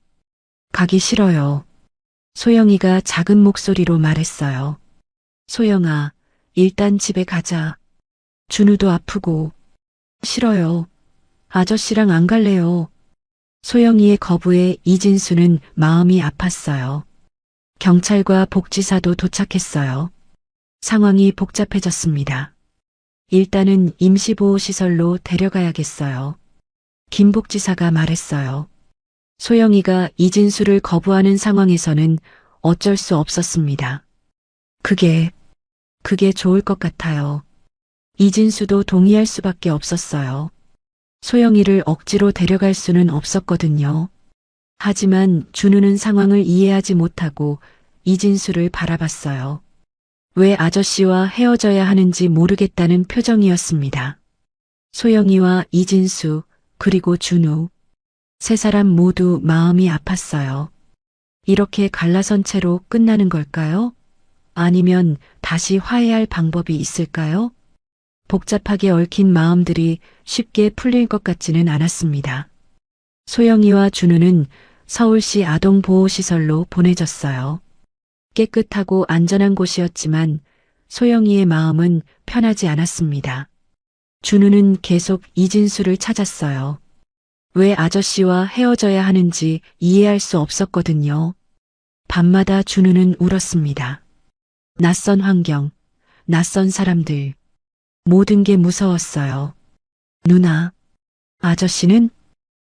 가기 싫어요. 소영이가 작은 목소리로 말했어요. 소영아, 일단 집에 가자. 준우도 아프고. 싫어요. 아저씨랑 안 갈래요. 소영이의 거부에 이진수는 마음이 아팠어요. 경찰과 복지사도 도착했어요. 상황이 복잡해졌습니다. 일단은 임시보호시설로 데려가야겠어요. 김 복지사가 말했어요. 소영이가 이진수를 거부하는 상황에서는 어쩔 수 없었습니다. 그게 좋을 것 같아요. 이진수도 동의할 수밖에 없었어요. 소영이를 억지로 데려갈 수는 없었거든요. 하지만 준우는 상황을 이해하지 못하고 이진수를 바라봤어요. 왜 아저씨와 헤어져야 하는지 모르겠다는 표정이었습니다. 소영이와 이진수, 그리고 준우. 세 사람 모두 마음이 아팠어요. 이렇게 갈라선 채로 끝나는 걸까요? 아니면 다시 화해할 방법이 있을까요? 복잡하게 얽힌 마음들이 쉽게 풀릴 것 같지는 않았습니다. 소영이와 준우는 서울시 아동보호시설로 보내졌어요. 깨끗하고 안전한 곳이었지만 소영이의 마음은 편하지 않았습니다. 준우는 계속 이진수를 찾았어요. 왜 아저씨와 헤어져야 하는지 이해할 수 없었거든요. 밤마다 준우는 울었습니다. 낯선 환경, 낯선 사람들, 모든 게 무서웠어요. 누나, 아저씨는?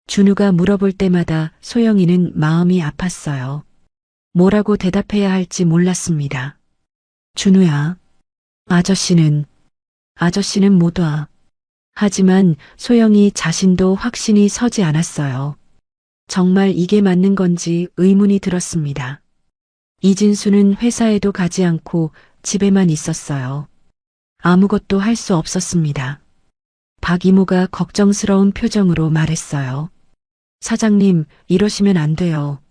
준우가 물어볼 때마다 소영이는 마음이 아팠어요. 뭐라고 대답해야 할지 몰랐습니다. 준우야, 아저씨는 못 와. 하지만 소영이 자신도 확신이 서지 않았어요. 정말 이게 맞는 건지 의문이 들었습니다. 이진수는 회사에도 가지 않고 집에만 있었어요. 아무것도 할 수 없었습니다. 박 이모가 걱정스러운 표정으로 말했어요. 사장님, 이러시면 안 돼요.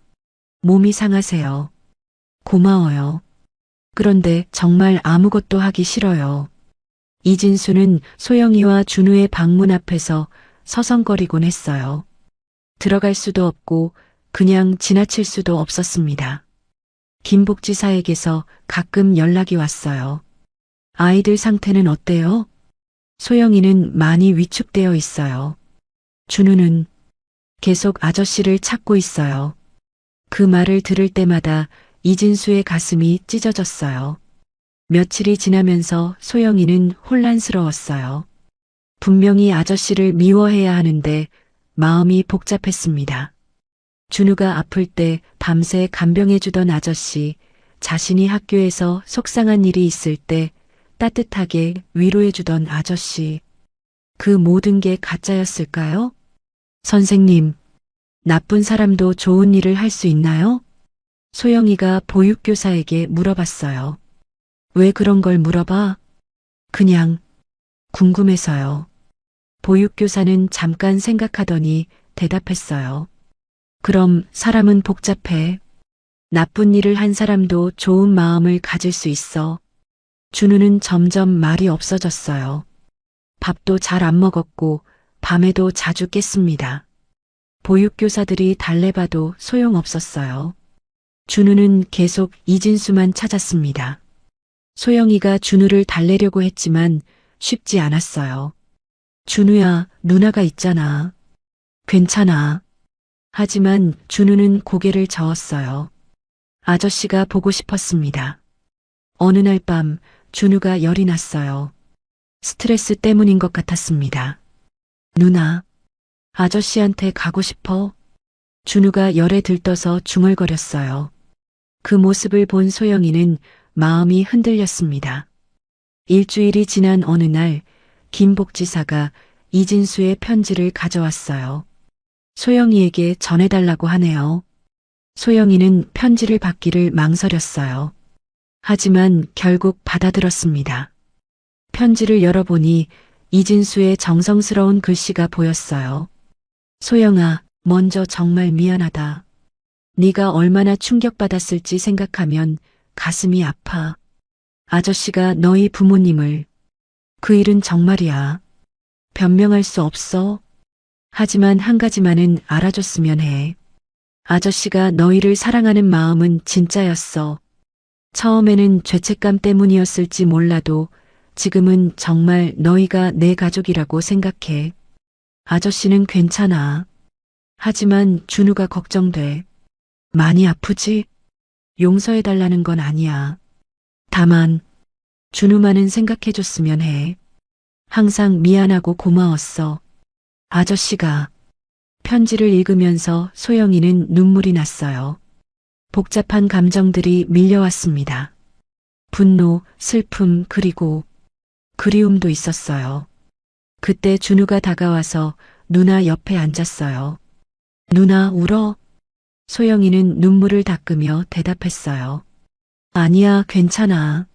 몸이 상하세요. 고마워요. 그런데 정말 아무것도 하기 싫어요. 이진수는 소영이와 준우의 방문 앞에서 서성거리곤 했어요. 들어갈 수도 없고 그냥 지나칠 수도 없었습니다. 김복지사에게서 가끔 연락이 왔어요. 아이들 상태는 어때요? 소영이는 많이 위축되어 있어요. 준우는 계속 아저씨를 찾고 있어요. 그 말을 들을 때마다 이진수의 가슴이 찢어졌어요. 며칠이 지나면서 소영이는 혼란스러웠어요. 분명히 아저씨를 미워해야 하는데 마음이 복잡했습니다. 준우가 아플 때 밤새 간병해주던 아저씨, 자신이 학교에서 속상한 일이 있을 때 따뜻하게 위로해주던 아저씨, 그 모든 게 가짜였을까요? 선생님, 나쁜 사람도 좋은 일을 할 수 있나요? 소영이가 보육교사에게 물어봤어요. 왜 그런 걸 물어봐? 그냥 궁금해서요. 보육교사는 잠깐 생각하더니 대답했어요. 그럼 사람은 복잡해. 나쁜 일을 한 사람도 좋은 마음을 가질 수 있어. 준우는 점점 말이 없어졌어요. 밥도 잘 안 먹었고 밤에도 자주 깼습니다. 보육교사들이 달래봐도 소용없었어요. 준우는 계속 이진수만 찾았습니다. 소영이가 준우를 달래려고 했지만 쉽지 않았어요. 준우야, 누나가 있잖아. 괜찮아. 하지만 준우는 고개를 저었어요. 아저씨가 보고 싶었습니다. 어느 날 밤 준우가 열이 났어요. 스트레스 때문인 것 같았습니다. 누나, 아저씨한테 가고 싶어. 준우가 열에 들떠서 중얼거렸어요. 그 모습을 본 소영이는 마음이 흔들렸습니다. 일주일이 지난 어느 날 김복지사가 이진수의 편지를 가져왔어요. 소영이에게 전해달라고 하네요. 소영이는 편지를 받기를 망설였어요. 하지만 결국 받아들었습니다. 편지를 열어보니 이진수의 정성스러운 글씨가 보였어요. 소영아, 먼저 정말 미안하다. 네가 얼마나 충격받았을지 생각하면 가슴이 아파. 아저씨가 너희 부모님을. 그 일은 정말이야. 변명할 수 없어. 하지만 한 가지만은 알아줬으면 해. 아저씨가 너희를 사랑하는 마음은 진짜였어. 처음에는 죄책감 때문이었을지 몰라도 지금은 정말 너희가 내 가족이라고 생각해. 아저씨는 괜찮아. 하지만 준우가 걱정돼. 많이 아프지? 용서해달라는 건 아니야. 다만 준우만은 생각해줬으면 해. 항상 미안하고 고마웠어. 아저씨가. 편지를 읽으면서 소영이는 눈물이 났어요. 복잡한 감정들이 밀려왔습니다. 분노, 슬픔, 그리고 그리움도 있었어요. 그때 준우가 다가와서 누나 옆에 앉았어요. 누나 울어? 소영이는 눈물을 닦으며 대답했어요. 아니야, 괜찮아.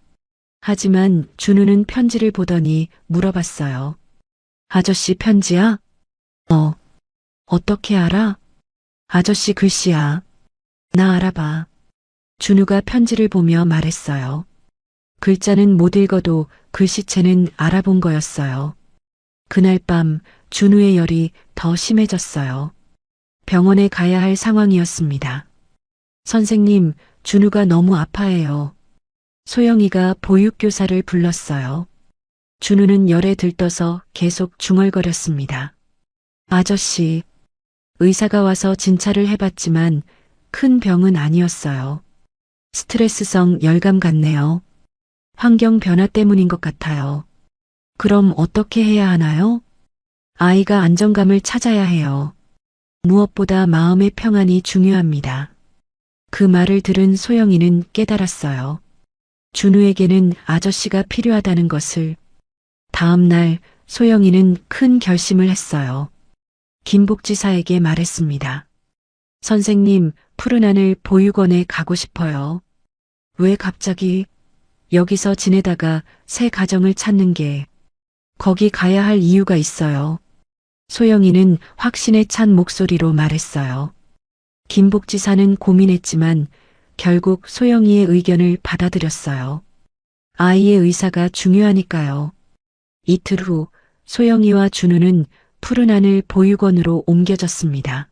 하지만 준우는 편지를 보더니 물어봤어요. 아저씨 편지야? 어떻게 알아? 아저씨 글씨야. 나 알아봐. 준우가 편지를 보며 말했어요. 글자는 못 읽어도 글씨체는 알아본 거였어요. 그날 밤 준우의 열이 더 심해졌어요. 병원에 가야 할 상황이었습니다. 선생님, 준우가 너무 아파해요. 소영이가 보육교사를 불렀어요. 준우는 열에 들떠서 계속 중얼거렸습니다. 아저씨, 의사가 와서 진찰을 해봤지만 큰 병은 아니었어요. 스트레스성 열감 같네요. 환경 변화 때문인 것 같아요. 그럼 어떻게 해야 하나요? 아이가 안정감을 찾아야 해요. 무엇보다 마음의 평안이 중요합니다. 그 말을 들은 소영이는 깨달았어요. 준우에게는 아저씨가 필요하다는 것을. 다음 날 소영이는 큰 결심을 했어요. 김복지사에게 말했습니다. 선생님, 푸른 하늘 보육원에 가고 싶어요. 왜 갑자기? 여기서 지내다가 새 가정을 찾는 게. 거기 가야 할 이유가 있어요. 소영이는 확신에 찬 목소리로 말했어요. 김복지사는 고민했지만 결국 소영이의 의견을 받아들였어요. 아이의 의사가 중요하니까요. 이틀 후 소영이와 준우는 푸른 하늘 보육원으로 옮겨졌습니다.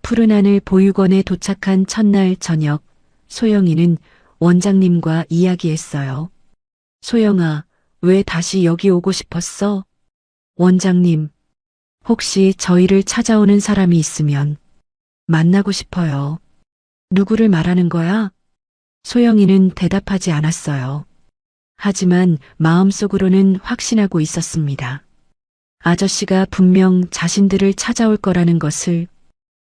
푸른 하늘 보육원에 도착한 첫날 저녁, 소영이는 원장님과 이야기했어요. 소영아, 왜 다시 여기 오고 싶었어? 원장님, 혹시 저희를 찾아오는 사람이 있으면 만나고 싶어요. 누구를 말하는 거야? 소영이는 대답하지 않았어요. 하지만 마음속으로는 확신하고 있었습니다. 아저씨가 분명 자신들을 찾아올 거라는 것을.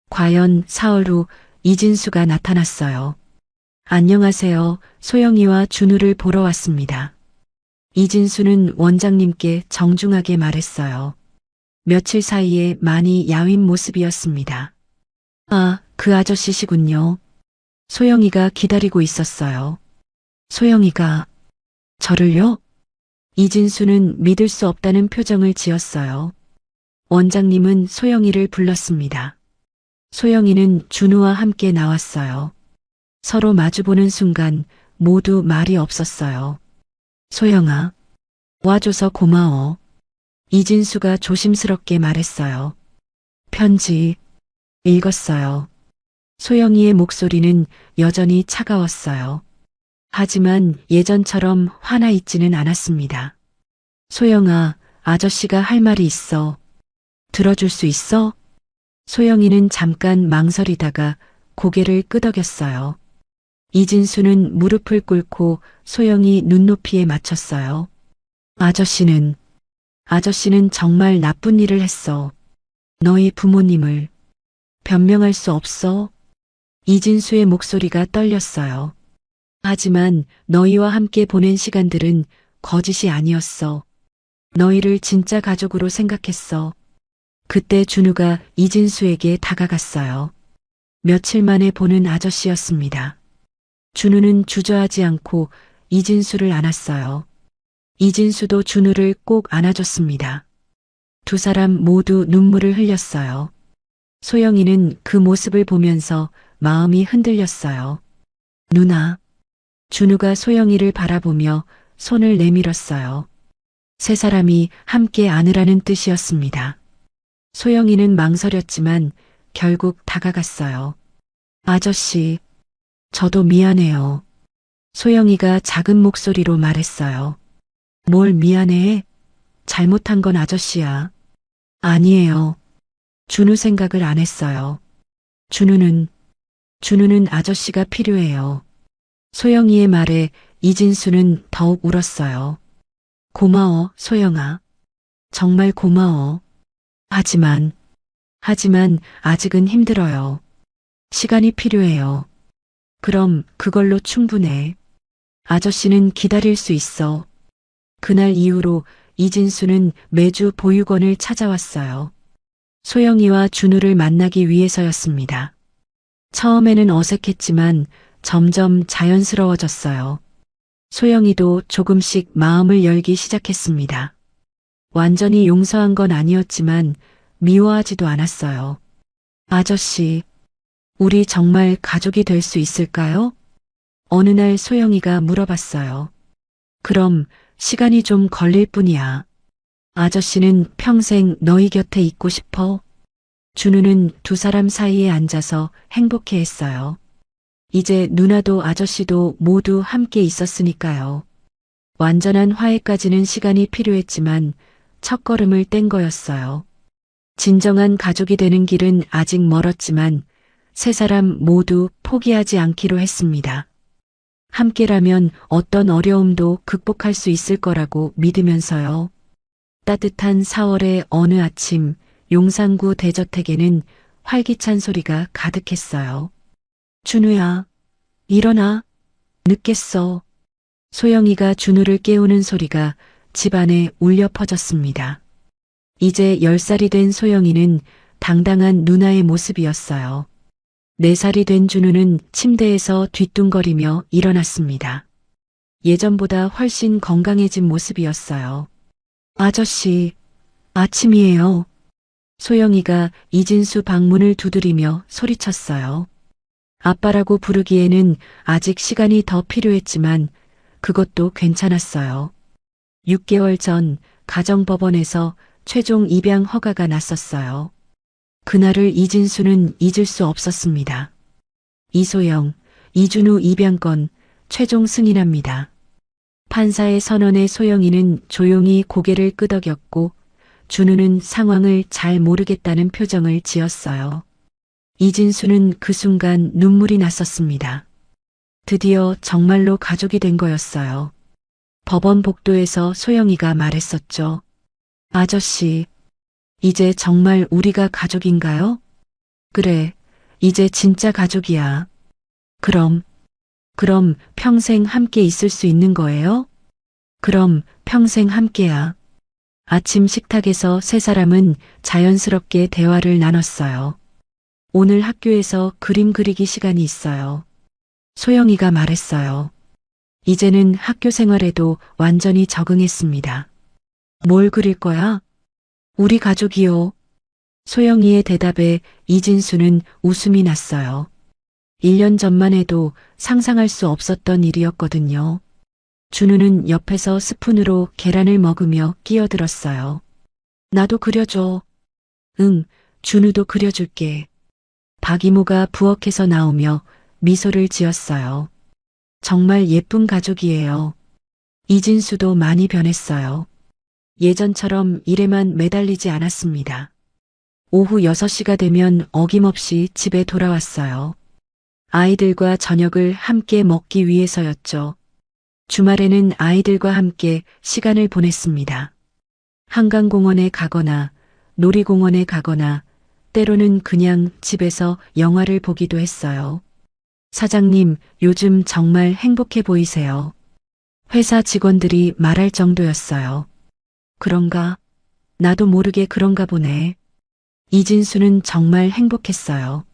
과연 사흘 후 이진수가 나타났어요. 안녕하세요. 소영이와 준우를 보러 왔습니다. 이진수는 원장님께 정중하게 말했어요. 며칠 사이에 많이 야윈 모습이었습니다. 아, 그 아저씨시군요. 소영이가 기다리고 있었어요. 소영이가 저를요? 이진수는 믿을 수 없다는 표정을 지었어요. 원장님은 소영이를 불렀습니다. 소영이는 준우와 함께 나왔어요. 서로 마주보는 순간 모두 말이 없었어요. 소영아, 와줘서 고마워. 이진수가 조심스럽게 말했어요. 편지 읽었어요. 소영이의 목소리는 여전히 차가웠어요. 하지만 예전처럼 화나 있지는 않았습니다. 소영아, 아저씨가 할 말이 있어. 들어줄 수 있어? 소영이는 잠깐 망설이다가 고개를 끄덕였어요. 이진수는 무릎을 꿇고 소영이 눈높이에 맞췄어요. 아저씨는 정말 나쁜 일을 했어. 너희 부모님을 변명할 수 없어? 이진수의 목소리가 떨렸어요. 하지만 너희와 함께 보낸 시간들은 거짓이 아니었어. 너희를 진짜 가족으로 생각했어. 그때 준우가 이진수에게 다가갔어요. 며칠 만에 보는 아저씨였습니다. 준우는 주저하지 않고 이진수를 안았어요. 이진수도 준우를 꼭 안아줬습니다. 두 사람 모두 눈물을 흘렸어요. 소영이는 그 모습을 보면서 마음이 흔들렸어요. 누나. 준우가 소영이를 바라보며 손을 내밀었어요. 세 사람이 함께 안으라는 뜻이었습니다. 소영이는 망설였지만 결국 다가갔어요. 아저씨, 저도 미안해요. 소영이가 작은 목소리로 말했어요. 뭘 미안해? 잘못한 건 아저씨야. 아니에요. 준우 생각을 안 했어요. 준우는 아저씨가 필요해요. 소영이의 말에 이진수는 더욱 울었어요. 고마워, 소영아. 정말 고마워. 하지만 아직은 힘들어요. 시간이 필요해요. 그럼 그걸로 충분해. 아저씨는 기다릴 수 있어. 그날 이후로 이진수는 매주 보육원을 찾아왔어요. 소영이와 준우를 만나기 위해서였습니다. 처음에는 어색했지만 점점 자연스러워졌어요. 소영이도 조금씩 마음을 열기 시작했습니다. 완전히 용서한 건 아니었지만 미워하지도 않았어요. 아저씨, 우리 정말 가족이 될 수 있을까요? 어느 날 소영이가 물어봤어요. 그럼 시간이 좀 걸릴 뿐이야. 아저씨는 평생 너희 곁에 있고 싶어? 준우는 두 사람 사이에 앉아서 행복해했어요. 이제 누나도 아저씨도 모두 함께 있었으니까요. 완전한 화해까지는 시간이 필요했지만 첫걸음을 뗀 거였어요. 진정한 가족이 되는 길은 아직 멀었지만 세 사람 모두 포기하지 않기로 했습니다. 함께라면 어떤 어려움도 극복할 수 있을 거라고 믿으면서요. 따뜻한 4월의 어느 아침, 용산구 대저택에는 활기찬 소리가 가득했어요. 준우야, 일어나. 늦겠어. 소영이가 준우를 깨우는 소리가 집안에 울려 퍼졌습니다. 이제 10살이 된 소영이는 당당한 누나의 모습이었어요. 4살이 된 준우는 침대에서 뒤뚱거리며 일어났습니다. 예전보다 훨씬 건강해진 모습이었어요. 아저씨, 아침이에요. 소영이가 이진수 방문을 두드리며 소리쳤어요. 아빠라고 부르기에는 아직 시간이 더 필요했지만 그것도 괜찮았어요. 6개월 전 가정법원에서 최종 입양 허가가 났었어요. 그날을 이진수는 잊을 수 없었습니다. 이소영, 이준우 입양건 최종 승인합니다. 판사의 선언에 소영이는 조용히 고개를 끄덕였고 준우는 상황을 잘 모르겠다는 표정을 지었어요. 이진수는 그 순간 눈물이 났었습니다. 드디어 정말로 가족이 된 거였어요. 법원 복도에서 소영이가 말했었죠. 아저씨, 이제 정말 우리가 가족인가요? 그래, 이제 진짜 가족이야. 그럼 평생 함께 있을 수 있는 거예요? 그럼 평생 함께야. 아침 식탁에서 세 사람은 자연스럽게 대화를 나눴어요. 오늘 학교에서 그림 그리기 시간이 있어요. 소영이가 말했어요. 이제는 학교 생활에도 완전히 적응했습니다. 뭘 그릴 거야? 우리 가족이요. 소영이의 대답에 이진수는 웃음이 났어요. 1년 전만 해도 상상할 수 없었던 일이었거든요. 준우는 옆에서 스푼으로 계란을 먹으며 끼어들었어요. 나도 그려줘. 응, 준우도 그려줄게. 박이모가 부엌에서 나오며 미소를 지었어요. 정말 예쁜 가족이에요. 이진수도 많이 변했어요. 예전처럼 일에만 매달리지 않았습니다. 오후 6시가 되면 어김없이 집에 돌아왔어요. 아이들과 저녁을 함께 먹기 위해서였죠. 주말에는 아이들과 함께 시간을 보냈습니다. 한강공원에 가거나 놀이공원에 가거나 때로는 그냥 집에서 영화를 보기도 했어요. 사장님, 요즘 정말 행복해 보이세요. 회사 직원들이 말할 정도였어요. 그런가? 나도 모르게 그런가 보네. 이진수는 정말 행복했어요.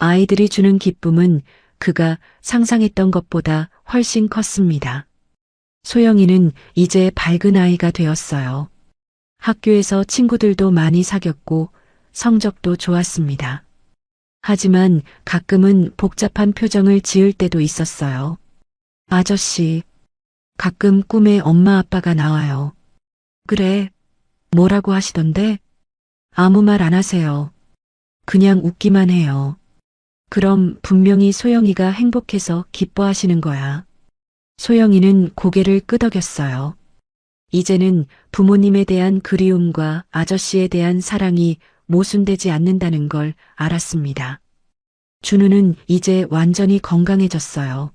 아이들이 주는 기쁨은 그가 상상했던 것보다 훨씬 컸습니다. 소영이는 이제 밝은 아이가 되었어요. 학교에서 친구들도 많이 사귀었고 성적도 좋았습니다. 하지만 가끔은 복잡한 표정을 지을 때도 있었어요. 아저씨, 가끔 꿈에 엄마 아빠가 나와요. 그래, 뭐라고 하시던데? 아무 말 안 하세요. 그냥 웃기만 해요. 그럼 분명히 소영이가 행복해서 기뻐하시는 거야. 소영이는 고개를 끄덕였어요. 이제는 부모님에 대한 그리움과 아저씨에 대한 사랑이 모순되지 않는다는 걸 알았습니다. 준우는 이제 완전히 건강해졌어요.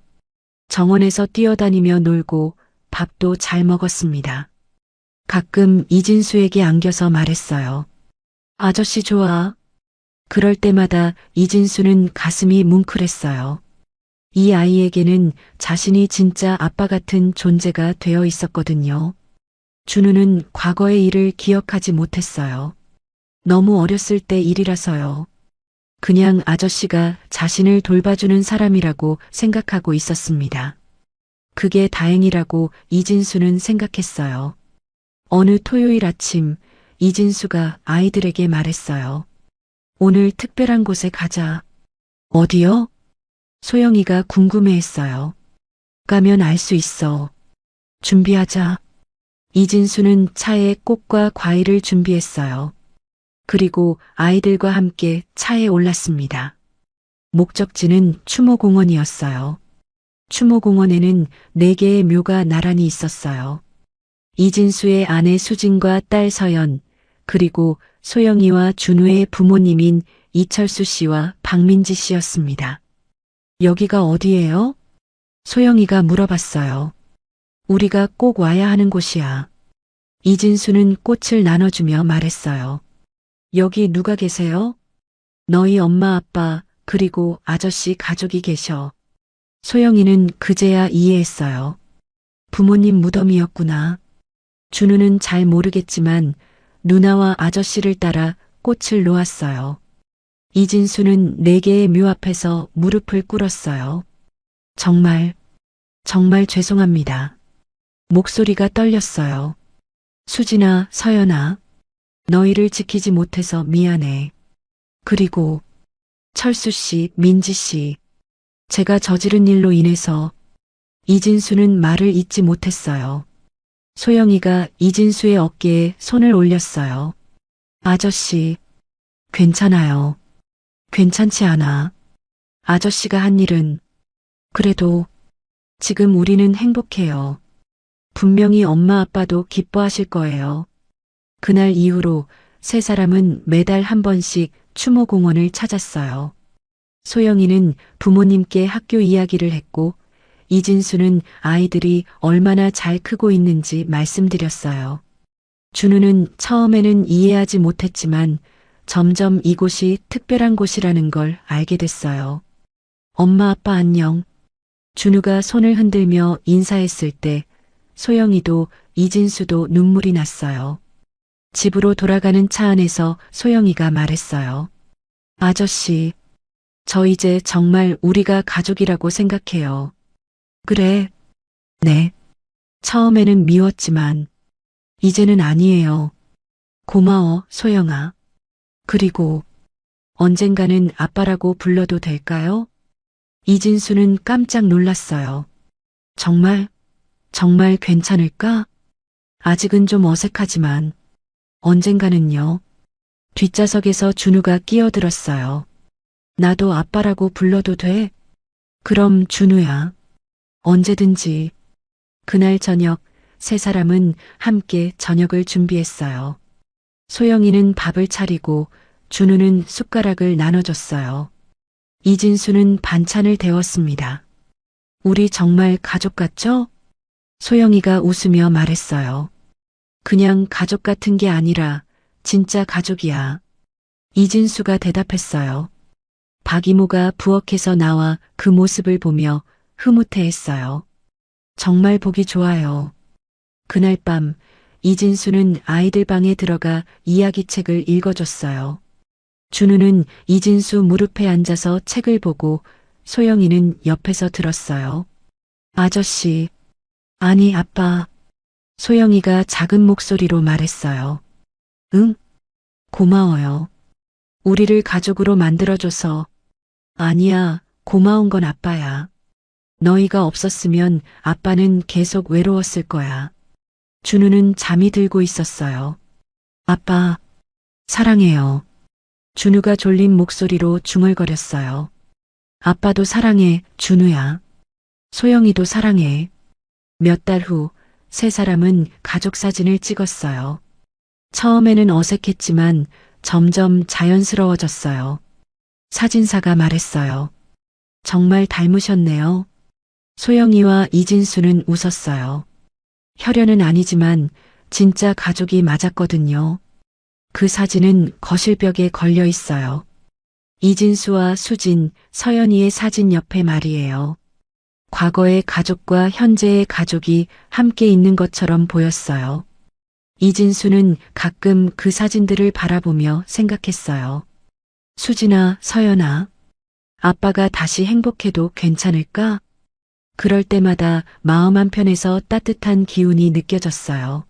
정원에서 뛰어다니며 놀고 밥도 잘 먹었습니다. 가끔 이진수에게 안겨서 말했어요. 아저씨 좋아. 그럴 때마다 이진수는 가슴이 뭉클했어요. 이 아이에게는 자신이 진짜 아빠 같은 존재가 되어 있었거든요. 준우는 과거의 일을 기억하지 못했어요. 너무 어렸을 때 일이라서요. 그냥 아저씨가 자신을 돌봐주는 사람이라고 생각하고 있었습니다. 그게 다행이라고 이진수는 생각했어요. 어느 토요일 아침 이진수가 아이들에게 말했어요. 오늘 특별한 곳에 가자. 어디요? 소영이가 궁금해했어요. 가면 알 수 있어. 준비하자. 이진수는 차에 꽃과 과일을 준비했어요. 그리고 아이들과 함께 차에 올랐습니다. 목적지는 추모공원이었어요. 추모공원에는 4개의 묘가 나란히 있었어요. 이진수의 아내 수진과 딸 서연, 그리고 소영이와 준우의 부모님인 이철수 씨와 박민지 씨였습니다. 여기가 어디예요? 소영이가 물어봤어요. 우리가 꼭 와야 하는 곳이야. 이진수는 꽃을 나눠주며 말했어요. 여기 누가 계세요? 너희 엄마 아빠 그리고 아저씨 가족이 계셔. 소영이는 그제야 이해했어요. 부모님 무덤이었구나. 준우는 잘 모르겠지만 누나와 아저씨를 따라 꽃을 놓았어요. 이진수는 4개의 묘 앞에서 무릎을 꿇었어요. 정말 죄송합니다. 목소리가 떨렸어요. 수진아, 서연아, 너희를 지키지 못해서 미안해. 그리고 철수 씨, 민지 씨, 제가 저지른 일로 인해서 이진수는 말을 잇지 못했어요. 소영이가 이진수의 어깨에 손을 올렸어요. 아저씨, 괜찮아요. 괜찮지 않아. 아저씨가 한 일은 그래도 지금 우리는 행복해요. 분명히 엄마 아빠도 기뻐하실 거예요. 그날 이후로 세 사람은 매달 한 번씩 추모공원을 찾았어요. 소영이는 부모님께 학교 이야기를 했고 이진수는 아이들이 얼마나 잘 크고 있는지 말씀드렸어요. 준우는 처음에는 이해하지 못했지만 점점 이곳이 특별한 곳이라는 걸 알게 됐어요. 엄마 아빠 안녕. 준우가 손을 흔들며 인사했을 때 소영이도 이진수도 눈물이 났어요. 집으로 돌아가는 차 안에서 소영이가 말했어요. 아저씨, 저 이제 정말 우리가 가족이라고 생각해요. 그래. 네. 처음에는 미웠지만 이제는 아니에요. 고마워, 소영아. 그리고 언젠가는 아빠라고 불러도 될까요? 이진수는 깜짝 놀랐어요. 정말, 정말 괜찮을까? 아직은 좀 어색하지만 언젠가는요. 뒷좌석에서 준우가 끼어들었어요. 나도 아빠라고 불러도 돼? 그럼 준우야. 언제든지. 그날 저녁 세 사람은 함께 저녁을 준비했어요. 소영이는 밥을 차리고 준우는 숟가락을 나눠줬어요. 이진수는 반찬을 데웠습니다. 우리 정말 가족 같죠? 소영이가 웃으며 말했어요. 그냥 가족 같은 게 아니라 진짜 가족이야. 이진수가 대답했어요. 박 이모가 부엌에서 나와 그 모습을 보며 흐뭇해했어요. 정말 보기 좋아요. 그날 밤 이진수는 아이들 방에 들어가 이야기책을 읽어줬어요. 준우는 이진수 무릎에 앉아서 책을 보고 소영이는 옆에서 들었어요. 아저씨, 아니 아빠. 소영이가 작은 목소리로 말했어요. 응? 고마워요. 우리를 가족으로 만들어줘서. 아니야, 고마운 건 아빠야. 너희가 없었으면 아빠는 계속 외로웠을 거야. 준우는 잠이 들고 있었어요. 아빠, 사랑해요. 준우가 졸린 목소리로 중얼거렸어요. 아빠도 사랑해, 준우야. 소영이도 사랑해. 몇 달 후, 세 사람은 가족 사진을 찍었어요. 처음에는 어색했지만 점점 자연스러워졌어요. 사진사가 말했어요. 정말 닮으셨네요. 소영이와 이진수는 웃었어요. 혈연은 아니지만 진짜 가족이 맞았거든요. 그 사진은 거실벽에 걸려 있어요. 이진수와 수진, 서연이의 사진 옆에 말이에요. 과거의 가족과 현재의 가족이 함께 있는 것처럼 보였어요. 이진수는 가끔 그 사진들을 바라보며 생각했어요. 수진아, 서연아, 아빠가 다시 행복해도 괜찮을까? 그럴 때마다 마음 한편에서 따뜻한 기운이 느껴졌어요.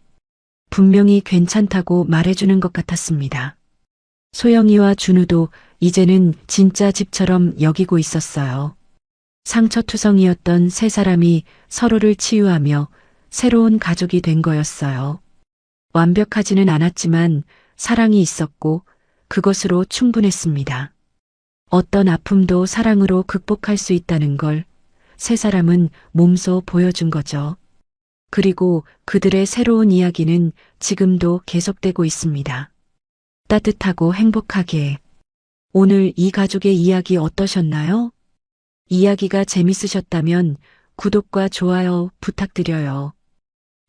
분명히 괜찮다고 말해주는 것 같았습니다. 소영이와 준우도 이제는 진짜 집처럼 여기고 있었어요. 상처투성이었던 세 사람이 서로를 치유하며 새로운 가족이 된 거였어요. 완벽하지는 않았지만 사랑이 있었고 그것으로 충분했습니다. 어떤 아픔도 사랑으로 극복할 수 있다는 걸 세 사람은 몸소 보여준 거죠. 그리고 그들의 새로운 이야기는 지금도 계속되고 있습니다. 따뜻하고 행복하게. 오늘 이 가족의 이야기 어떠셨나요? 이야기가 재밌으셨다면 구독과 좋아요 부탁드려요.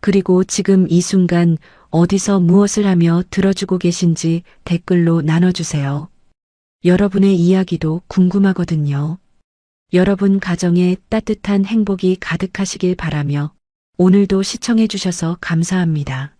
그리고 지금 이 순간 어디서 무엇을 하며 들어주고 계신지 댓글로 나눠주세요. 여러분의 이야기도 궁금하거든요. 여러분 가정에 따뜻한 행복이 가득하시길 바라며 오늘도 시청해주셔서 감사합니다.